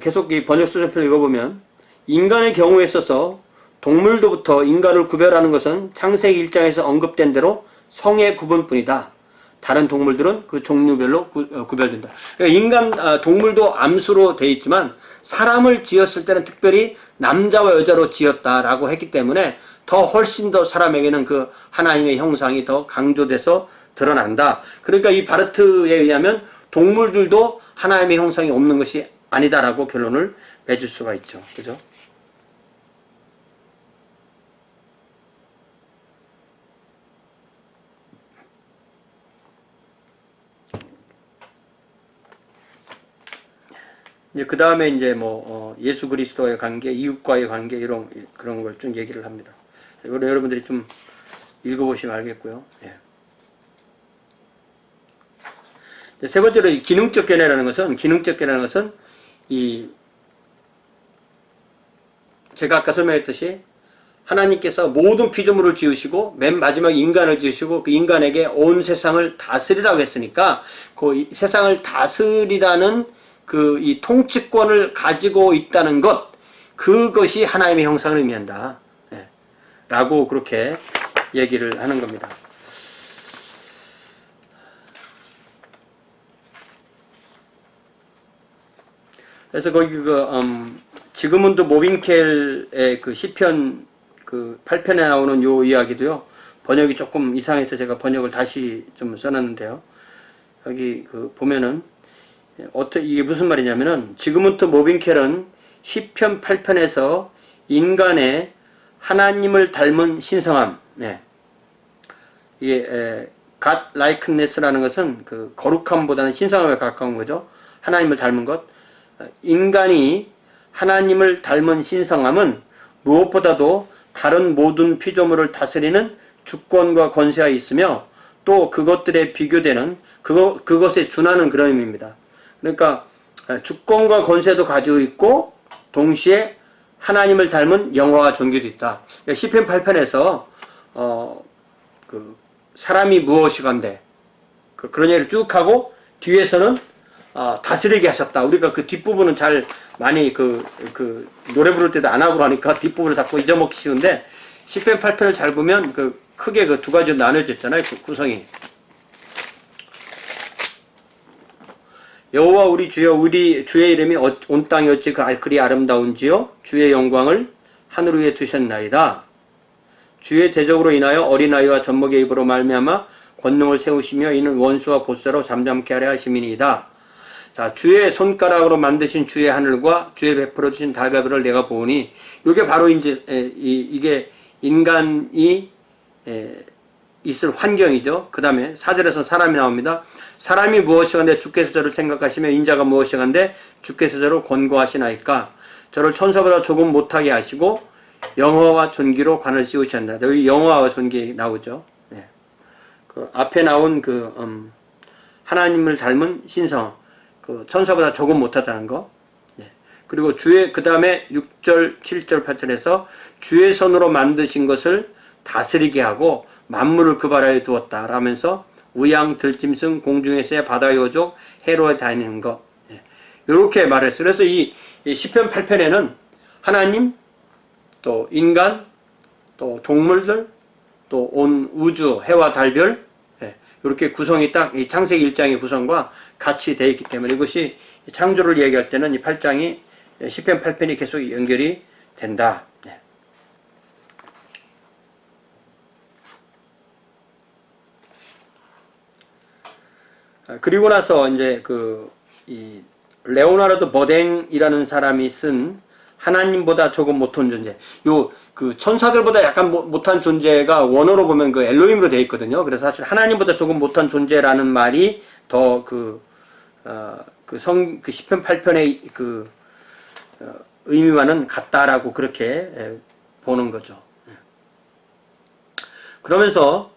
A: 계속 이 번역 수정표를 읽어보면 인간의 경우에 있어서 동물도부터 인간을 구별하는 것은 창세기 1장에서 언급된 대로 성의 구분뿐이다. 다른 동물들은 그 종류별로 구별된다. 그러니까 인간, 동물도 암수로 되어 있지만 사람을 지었을 때는 특별히 남자와 여자로 지었다라고 했기 때문에 더 훨씬 더 사람에게는 그 하나님의 형상이 더 강조돼서 드러난다. 그러니까 이 바르트에 의하면 동물들도 하나님의 형상이 없는 것이 아니다라고 결론을 맺을 수가 있죠. 그죠? 이제 그 다음에 이제 예수 그리스도의 관계, 이웃과의 관계 그런 걸 좀 얘기를 합니다. 이걸 여러분들이 좀 읽어보시면 알겠고요. 예. 세 번째로 기능적 견해라는 것은 제가 아까 설명했듯이 하나님께서 모든 피조물을 지으시고 맨 마지막 인간을 지으시고 그 인간에게 온 세상을 다스리라고 했으니까 그 세상을 다스리라는 이 통치권을 가지고 있다는 것, 그것이 하나님의 형상을 의미한다. 예. 라고 그렇게 얘기를 하는 겁니다. 그래서 거기 지그문드 모빈켈의 그 시편 8편에 나오는 요 이야기도요, 번역이 조금 이상해서 제가 번역을 다시 좀 써놨는데요. 여기 보면은, 이게 무슨 말이냐면은, 지그문트 모빈켈은 시편 8편에서 인간의 하나님을 닮은 신성함, 네. 이게, God likeness라는 것은 거룩함보다는 신성함에 가까운 거죠. 하나님을 닮은 것. 인간이 하나님을 닮은 신성함은 무엇보다도 다른 모든 피조물을 다스리는 주권과 권세가 있으며 또 그것들에 비교되는 그것에 준하는 그런 의미입니다. 그러니까 주권과 권세도 가지고 있고 동시에 하나님을 닮은 영화와 존귀도 있다. 시편 8편에서 사람이 무엇이건데 그런 얘기를 쭉 하고 뒤에서는 다스리게 하셨다. 우리가 그 뒷부분은 잘 많이 노래 부를 때도 안 하고 하니까 뒷부분을 자꾸 잊어먹기 쉬운데 시편 8편을 잘 보면 크게 두 가지로 나눠져 있잖아요. 구성이. 여호와 우리 주여 우리 주의 이름이 온 땅에 어찌 그리 아름다운지요. 주의 영광을 하늘 위에 두셨나이다. 주의 대적으로 인하여 어린아이와 젖먹이의 입으로 말미암아 권능을 세우시며 이는 원수와 보스로 잠잠케 하려 하심이니이다. 자, 주의 손가락으로 만드신 주의 하늘과 주의 베풀어 주신 달가비를 내가 보니, 이게 바로 이제 이게 인간이 있을 환경이죠. 그 다음에 4절에서 사람이 나옵니다. 사람이 무엇이간데 주께서 저를 생각하시며 인자가 무엇이간데 주께서 저를 권고하시나이까. 저를 천사보다 조금 못하게 하시고 영화와 존귀로 관을 씌우셨나. 여기 영화와 존귀 나오죠. 네. 앞에 나온 하나님을 닮은 신성, 천사보다 조금 못하다는 거. 네. 그리고 그 다음에 6절, 7절, 8절에서 주의 손으로 만드신 것을 다스리게 하고 만물을 그 바다에 두었다 라면서 우양, 들짐승, 공중의 새, 바다의 어족, 해로에 다니는 것. 네. 이렇게 말했어요. 그래서 이 시편 8편에는 하나님, 또 인간, 또 동물들, 또 온 우주, 해와 달별, 이렇게 구성이 딱 이 창세기 1장의 구성과 같이 되어 있기 때문에 이것이 창조를 얘기할 때는 이 8장이 시편 8편이 계속 연결이 된다. 네. 그리고 나서 이제 이 레오나르도 버댕이라는 사람이 쓴 하나님보다 조금 못한 존재. 천사들보다 약간 못한 존재가 원어로 보면 엘로힘으로 되어 있거든요. 그래서 사실 하나님보다 조금 못한 존재라는 말이 더 시편 8편의 의미와는 같다라고 그렇게 보는 거죠. 그러면서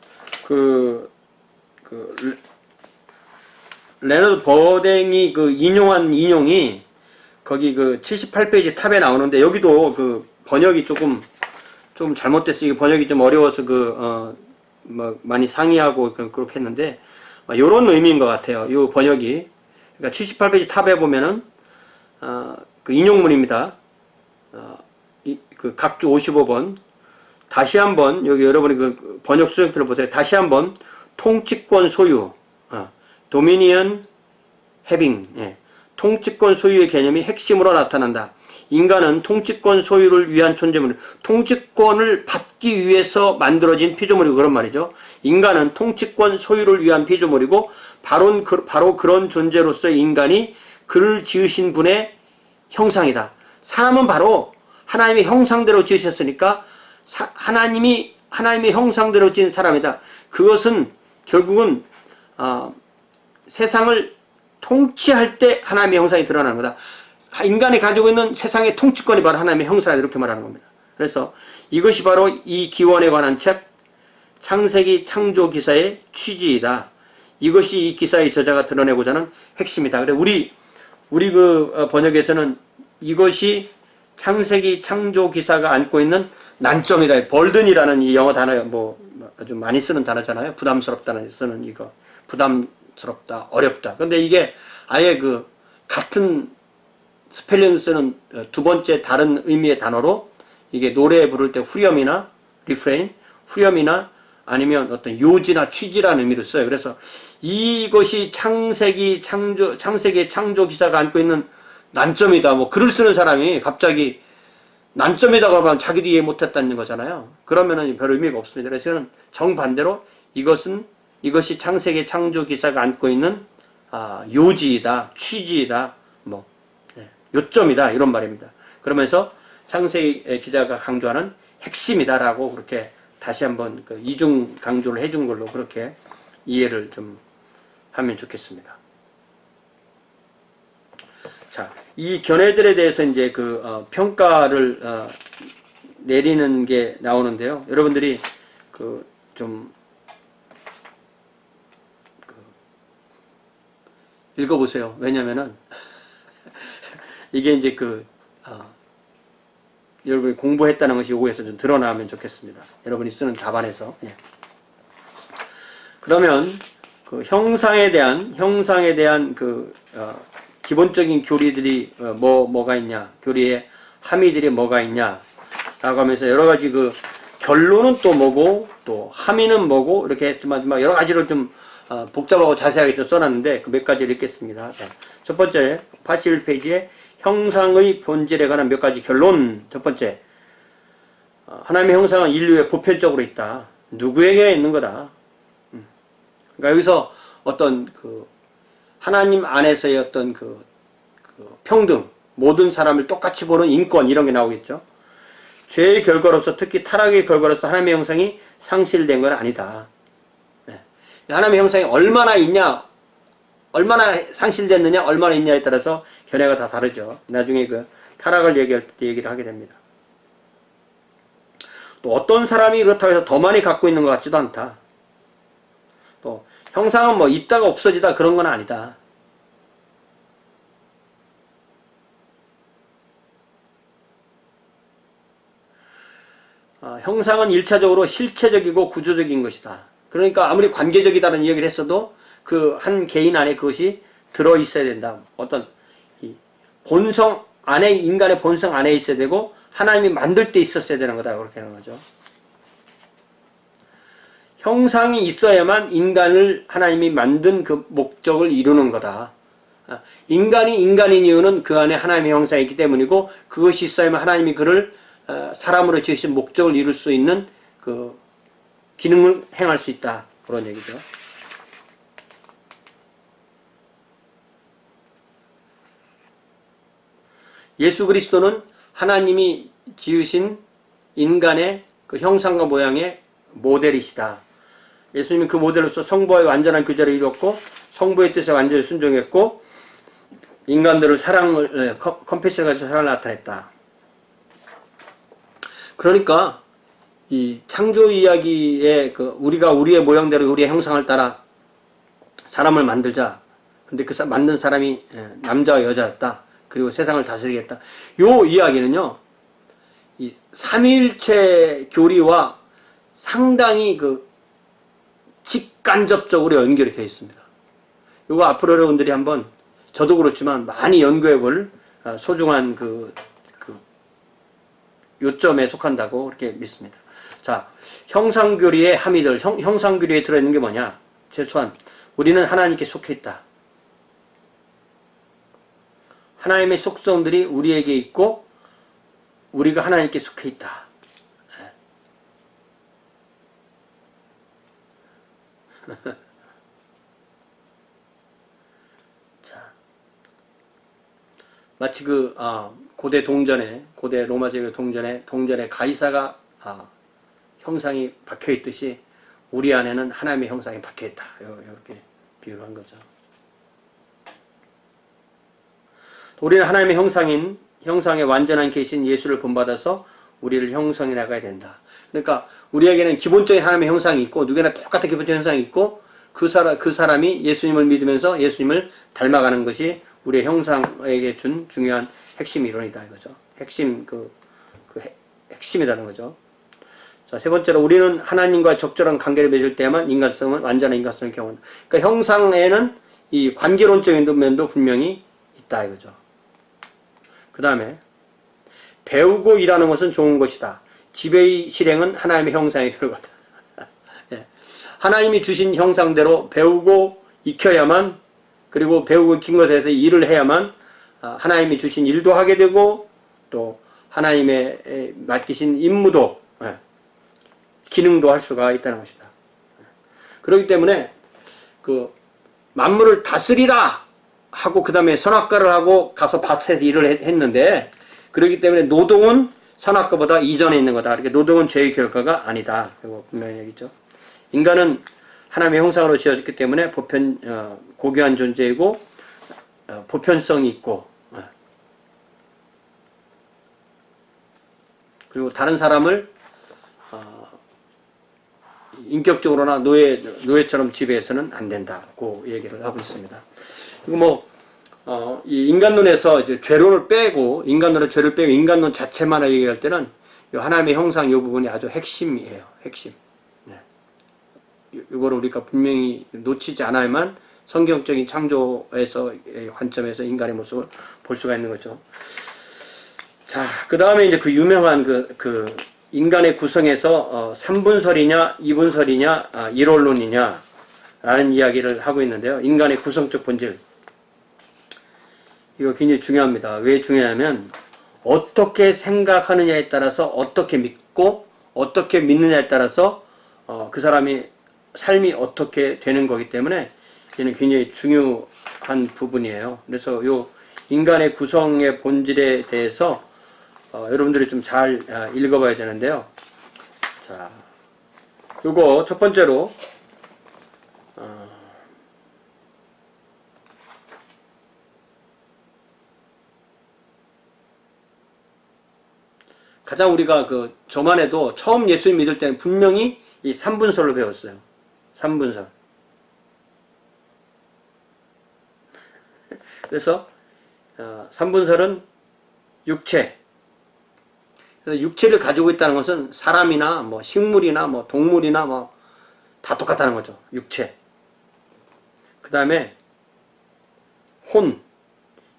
A: 레너드 버댕이 인용한 인용이 거기 78페이지 탑에 나오는데 여기도 번역이 좀 잘못됐어요. 번역이 좀 어려워서 많이 상의하고 그렇게 했는데 요런 의미인 것 같아요. 이 번역이. 그러니까 78페이지 탑에 보면은 그 인용문입니다. 그 각주 55번. 다시 한번, 여기 여러분이 그 번역 수정표를 보세요. 다시 한번, 통치권 소유, 도미니언 해빙, 통치권 소유의 개념이 핵심으로 나타난다. 인간은 통치권 소유를 위한 존재물, 통치권을 받기 위해서 만들어진 피조물이고, 그런 말이죠. 인간은 통치권 소유를 위한 피조물이고, 바로 그런 존재로서 인간이 그를 지으신 분의 형상이다. 사람은 바로 하나님의 형상대로 지으셨으니까, 하나님의 형상대로 지은 사람이다. 그것은 결국은 세상을 통치할 때 하나님의 형상이 드러나는 거다. 인간이 가지고 있는 세상의 통치권이 바로 하나님의 형상이다, 이렇게 말하는 겁니다. 그래서 이것이 바로 이 기원에 관한 책 창세기 창조 기사의 취지이다. 이것이 이 기사의 저자가 드러내고자 하는 핵심이다. 그래 우리 그 번역에서는 이것이 창세기 창조 기사가 안고 있는 난점이다. 벌든이라는 이 영어 단어 뭐 아주 많이 쓰는 단어잖아요. 부담스럽다는 쓰는 이거. 부담스럽다, 어렵다. 근데 이게 아예 그 같은 스펠링 쓰는 두 번째 다른 의미의 단어로 이게 노래 부를 때 후렴이나 리프레인, 후렴이나 아니면 어떤 요지나 취지라는 의미로 써요. 그래서 이것이 창세기 창조 기사가 안고 있는 난점이다. 뭐 글을 쓰는 사람이 갑자기 난점이다고 하면 자기도 이해 못했다는 거잖아요. 그러면은 별 의미가 없습니다. 그래서 저는 정반대로 이것이 창세기 창조 기사가 안고 있는 요지이다, 취지이다, 뭐 요점이다, 이런 말입니다. 그러면서 창세기 기자가 강조하는 핵심이다라고 그렇게 다시 한번 그 이중 강조를 해준 걸로 그렇게 이해를 좀 하면 좋겠습니다. 자, 이 견해들에 대해서 이제 그 평가를 내리는 게 나오는데요. 여러분들이 좀 읽어보세요. 왜냐면은 이게 이제 여러분이 공부했다는 것이 요거에서 좀 드러나면 좋겠습니다. 여러분이 쓰는 답안에서. 예. 그러면 그 형상에 대한 기본적인 교리들이 뭐가 있냐, 교리의 함의들이 뭐가 있냐 라고 하면서 여러 가지 그 결론은 또 뭐고 또 함의는 뭐고 이렇게 했지만 여러 가지로 좀 복잡하고 자세하게 좀 써놨는데 그 몇 가지를 읽겠습니다. 첫 번째 81페이지에 형상의 본질에 관한 몇 가지 결론. 첫 번째, 하나님의 형상은 인류에 보편적으로 있다. 누구에게 있는 거다. 그러니까 여기서 어떤 하나님 안에서의 어떤 평등, 모든 사람을 똑같이 보는 인권, 이런 게 나오겠죠. 죄의 결과로서, 특히 타락의 결과로서 하나님의 형상이 상실된 건 아니다. 하나님의 형상이 얼마나 있냐, 얼마나 상실됐느냐, 얼마나 있냐에 따라서 견해가 다 다르죠. 나중에 타락을 얘기할 때 얘기를 하게 됩니다. 또 어떤 사람이 그렇다고 해서 더 많이 갖고 있는 것 같지도 않다. 또 형상은 뭐 있다가 없어지다 그런 건 아니다. 형상은 1차적으로 실체적이고 구조적인 것이다. 그러니까 아무리 관계적이다는 이야기를 했어도 그 한 개인 안에 그것이 들어있어야 된다. 어떤 본성 안에, 인간의 본성 안에 있어야 되고 하나님이 만들 때 있었어야 되는 거다. 그렇게 하는 거죠. 형상이 있어야만 인간을 하나님이 만든 그 목적을 이루는 거다. 인간이 인간인 이유는 그 안에 하나님의 형상이 있기 때문이고 그것이 있어야만 하나님이 그를 사람으로 지으신 목적을 이룰 수 있는 그 기능을 행할 수 있다. 그런 얘기죠. 예수 그리스도는 하나님이 지으신 인간의 그 형상과 모양의 모델이시다. 예수님은 그 모델로서 성부와의 완전한 교제를 이뤘고 성부의 뜻에 완전히 순종했고 인간들을 컴패션을 사랑을 나타냈다. 그러니까 이 창조 이야기에 우리가 우리의 모양대로 우리의 형상을 따라 사람을 만들자. 근데 그 만든 사람이 남자와 여자였다. 그리고 세상을 다스리겠다. 요 이야기는요, 이 삼위일체 교리와 상당히 직간접적으로 연결이 되어 있습니다. 요거 앞으로 여러분들이 한번, 저도 그렇지만 많이 연구해 볼 소중한 그 요점에 속한다고 그렇게 믿습니다. 자, 형상교리의 함의들, 형상교리에 들어있는 게 뭐냐? 최소한 우리는 하나님께 속해 있다. 하나님의 속성들이 우리에게 있고 우리가 하나님께 속해 있다. 자, 마치 고대 로마 제국 동전에 가이사가 형상이 박혀 있듯이 우리 안에는 하나님의 형상이 박혀 있다. 이렇게 비유를 한 거죠. 우리는 하나님의 형상의 완전한 계신 예수를 본받아서 우리를 형성해 나가야 된다. 그러니까 우리에게는 기본적인 하나님의 형상이 있고 누구나 똑같은 기본적인 형상이 있고 그 사람이 예수님을 믿으면서 예수님을 닮아가는 것이 우리의 형상에게 준 중요한 핵심 이론이다 이거죠. 핵심이라는 거죠. 자, 세 번째로 우리는 하나님과 적절한 관계를 맺을 때만 완전한 인간성을 경험한다. 그러니까 형상에는 이 관계론적인 면도 분명히 있다 이거죠. 그 다음에 배우고 일하는 것은 좋은 것이다. 지배의 실행은 하나님의 형상의 결과다. 예. 하나님이 주신 형상대로 배우고 익혀야만, 그리고 배우고 익힌 것에 대해서 일을 해야만 하나님이 주신 일도 하게 되고 또 하나님의 맡기신 임무도 기능도 할 수가 있다는 것이다. 그렇기 때문에 만물을 다스리라 하고 그 다음에 선악과를 하고 가서 밭에서 일을 했는데, 그렇기 때문에 노동은 선악과보다 이전에 있는 거다. 이렇게 노동은 죄의 결과가 아니다. 이거 분명히 얘기죠. 인간은 하나님의 형상으로 지어졌기 때문에 고귀한 존재이고 보편성이 있고, 그리고 다른 사람을 인격적으로나 노예처럼 지배해서는 안 된다고 얘기를 하고 있습니다. 그리고 이 인간론에서 이제 죄를 빼고 인간론 자체만 얘기할 때는 하나님의 형상 이 부분이 아주 핵심이에요. 핵심. 네. 이거를 우리가 분명히 놓치지 않아야만 성경적인 창조에서의 관점에서 인간의 모습을 볼 수가 있는 거죠. 자, 그 다음에 이제 그 유명한 인간의 구성에서 3분설이냐, 2분설이냐, 1원론이냐 라는 이야기를 하고 있는데요. 인간의 구성적 본질. 이거 굉장히 중요합니다. 왜 중요하냐면 어떻게 생각하느냐에 따라서 어떻게 믿고 어떻게 믿느냐에 따라서 그 사람이 삶이 어떻게 되는 거기 때문에 이는 굉장히 중요한 부분이에요. 그래서 요 인간의 구성의 본질에 대해서 여러분들이 좀 잘 읽어봐야 되는데요. 자, 요거 첫 번째로 가장 우리가 저만 해도 처음 예수님 믿을 때는 분명히 이 3분설을 배웠어요. 3분설. 그래서 3분설은 육체. 그래서 육체를 가지고 있다는 것은 사람이나 식물이나 동물이나 다 똑같다는 거죠. 육체. 그 다음에 혼,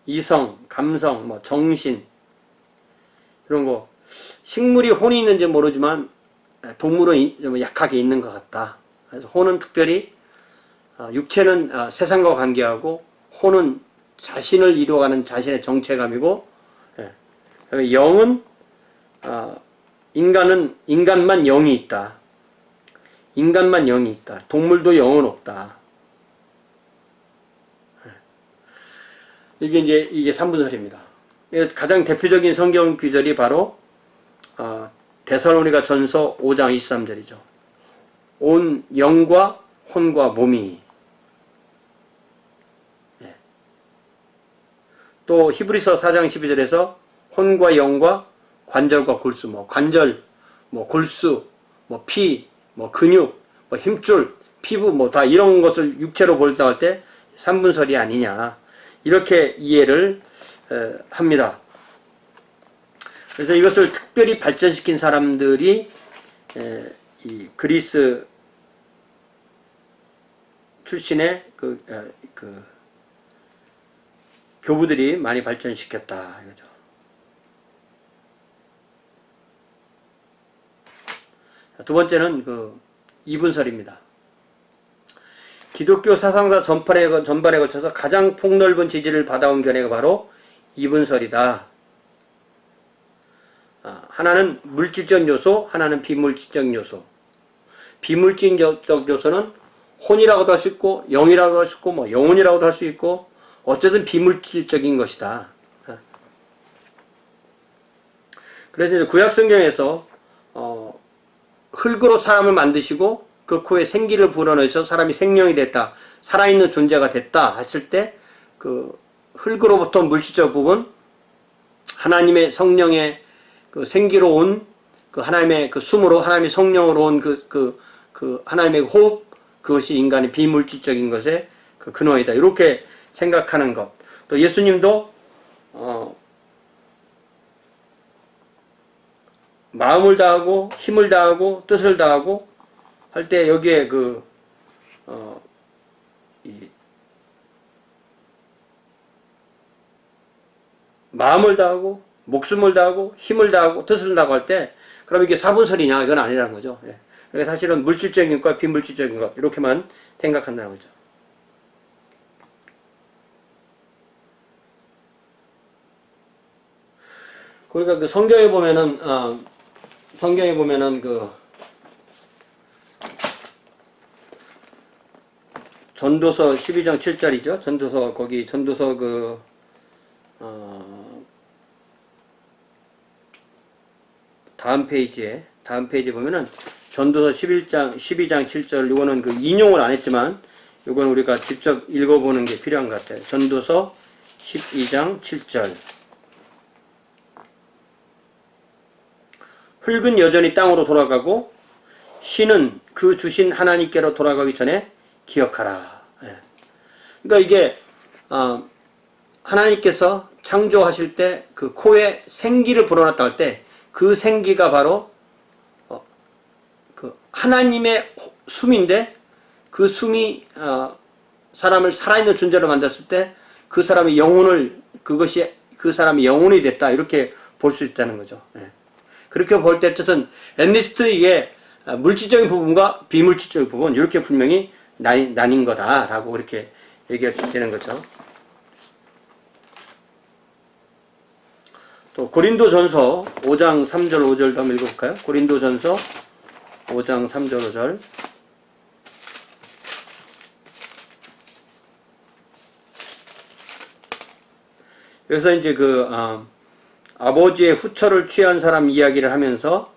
A: 이성, 감성, 정신 이런 거. 식물이 혼이 있는지 모르지만 동물은 좀 약하게 있는 것 같다. 그래서 혼은 특별히 육체는 세상과 관계하고 혼은 자신을 이루어가는 자신의 정체감이고, 영은 인간만 영이 있다. 인간만 영이 있다. 동물도 영은 없다. 이게 3분설입니다. 가장 대표적인 성경 구절이 바로 데살로니가 전서 5장 23절이죠. 온 영과 혼과 몸이. 또 히브리서 4장 12절에서 혼과 영과 관절과 골수, 관절, 골수, 피, 근육, 힘줄, 피부, 다 이런 것을 육체로 본다 할 때 3분설이 아니냐. 이렇게 이해를 합니다. 그래서 이것을 특별히 발전시킨 사람들이 이 그리스 출신의 교부들이 많이 발전시켰다 이거죠. 두 번째는 그 이분설입니다. 기독교 사상사 전반에 거쳐서 가장 폭넓은 지지를 받아온 견해가 바로 이분설이다. 하나는 물질적 요소, 하나는 비물질적 요소. 비물질적 요소는 혼이라고도 할 수 있고 영이라고도 할 수 있고 뭐 영혼이라고도 할 수 있고 어쨌든 비물질적인 것이다. 그래서 이제 구약 성경에서 흙으로 사람을 만드시고 그 코에 생기를 불어넣어서 사람이 생명이 됐다, 살아있는 존재가 됐다 했을 때 그 흙으로부터 물질적 부분, 하나님의 성령의 그 생기로 온 그 하나님의 그 숨으로 하나님의 성령으로 온 그 하나님의 호흡, 그것이 인간의 비물질적인 것의 그 근원이다. 이렇게 생각하는 것. 또 예수님도 마음을 다하고 힘을 다하고 뜻을 다하고 할 때 여기에 마음을 다하고 목숨을 다하고 힘을 다하고 뜻을 다하고 할 때 그럼 이게 사분설이냐? 이건 아니라는 거죠. 예. 그러니까 사실은 물질적인 것과 비물질적인 것 이렇게만 생각한다는 거죠. 그러니까 그 성경에 보면은 그 전도서 12장 7절이죠. 전도서 다음 페이지에 보면은 전도서 12장 7절, 이거는 그 인용을 안 했지만 이건 우리가 직접 읽어보는 게 필요한 것 같아요. 전도서 12장 7절. 흙은 여전히 땅으로 돌아가고 신은 그 주신 하나님께로 돌아가기 전에 기억하라. 예. 그러니까 이게 하나님께서 창조하실 때 그 코에 생기를 불어넣었다 할 때 그 생기가 바로 그 하나님의 숨인데 그 숨이 사람을 살아있는 존재로 만들었을 때 그 사람의 영혼을 그것이 그 사람의 영혼이 됐다 이렇게 볼 수 있다는 거죠. 예. 그렇게 볼 때 뜻은 앰니스트 이게 물질적인 부분과 비물질적인 부분 이렇게 분명히 나뉜 거다라고 이렇게 얘기할 수 있는 거죠. 또 고린도전서 5장 3절 5절도 한번 읽어볼까요? 고린도전서 5장 3절 5절. 여기서 이제 아버지의 후처를 취한 사람 이야기를 하면서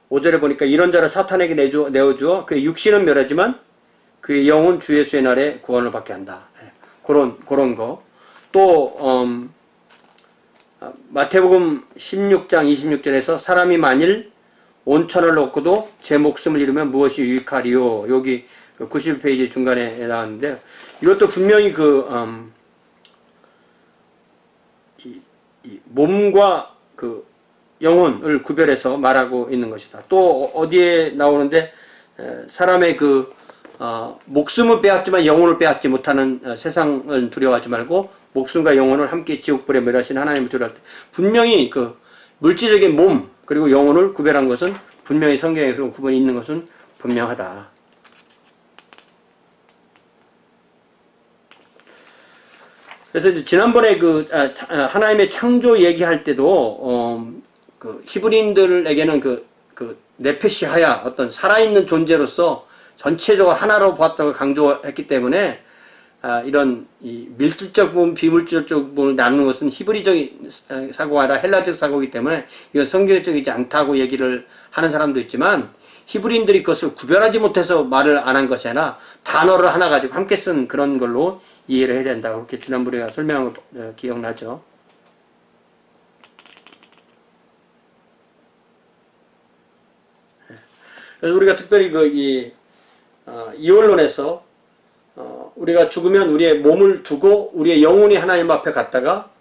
A: 5절에 보니까 이런 자를 사탄에게 내어주어 그의 육신은 멸하지만 그의 영은 주 예수의 날에 구원을 받게 한다. 그런 거. 또 마태복음 16장 26절에서 사람이 만일 온천을 얻고도 제 목숨을 잃으면 무엇이 유익하리요. 여기 90페이지 중간에 나왔는데 이것도 분명히 이 몸과 그 영혼을 구별해서 말하고 있는 것이다. 또 어디에 나오는데 사람의 목숨을 빼앗지만 영혼을 빼앗지 못하는 세상을 두려워하지 말고 목숨과 영혼을 함께 지옥불에 멸하신 하나님을 두려워할 때 분명히 그 물질적인 몸 그리고 영혼을 구별한 것은 분명히 성경에 그런 구분이 있는 것은 분명하다. 그래서 이제 지난번에 하나님의 창조 얘기할 때도 히브리인들에게는 네페시하야 어떤 살아있는 존재로서 전체적으로 하나로 보았다고 강조했기 때문에 이런 이 밀질적 부분, 비물질적 부분을 나누는 것은 히브리적인 사고가 아니라 헬라적 사고이기 때문에 이건 성경적이지 않다고 얘기를 하는 사람도 있지만 히브리인들이 그것을 구별하지 못해서 말을 안 한 것이 아니라 단어를 하나 가지고 함께 쓴 그런 걸로 이해를 해야 된다고 그렇게 지난번에 설명한 거 기억나죠? 그래서 우리가 특별히 이 원론에서 우리가 죽으면 우리의 몸을 두고 우리의 영혼이 하나님 앞에 갔다가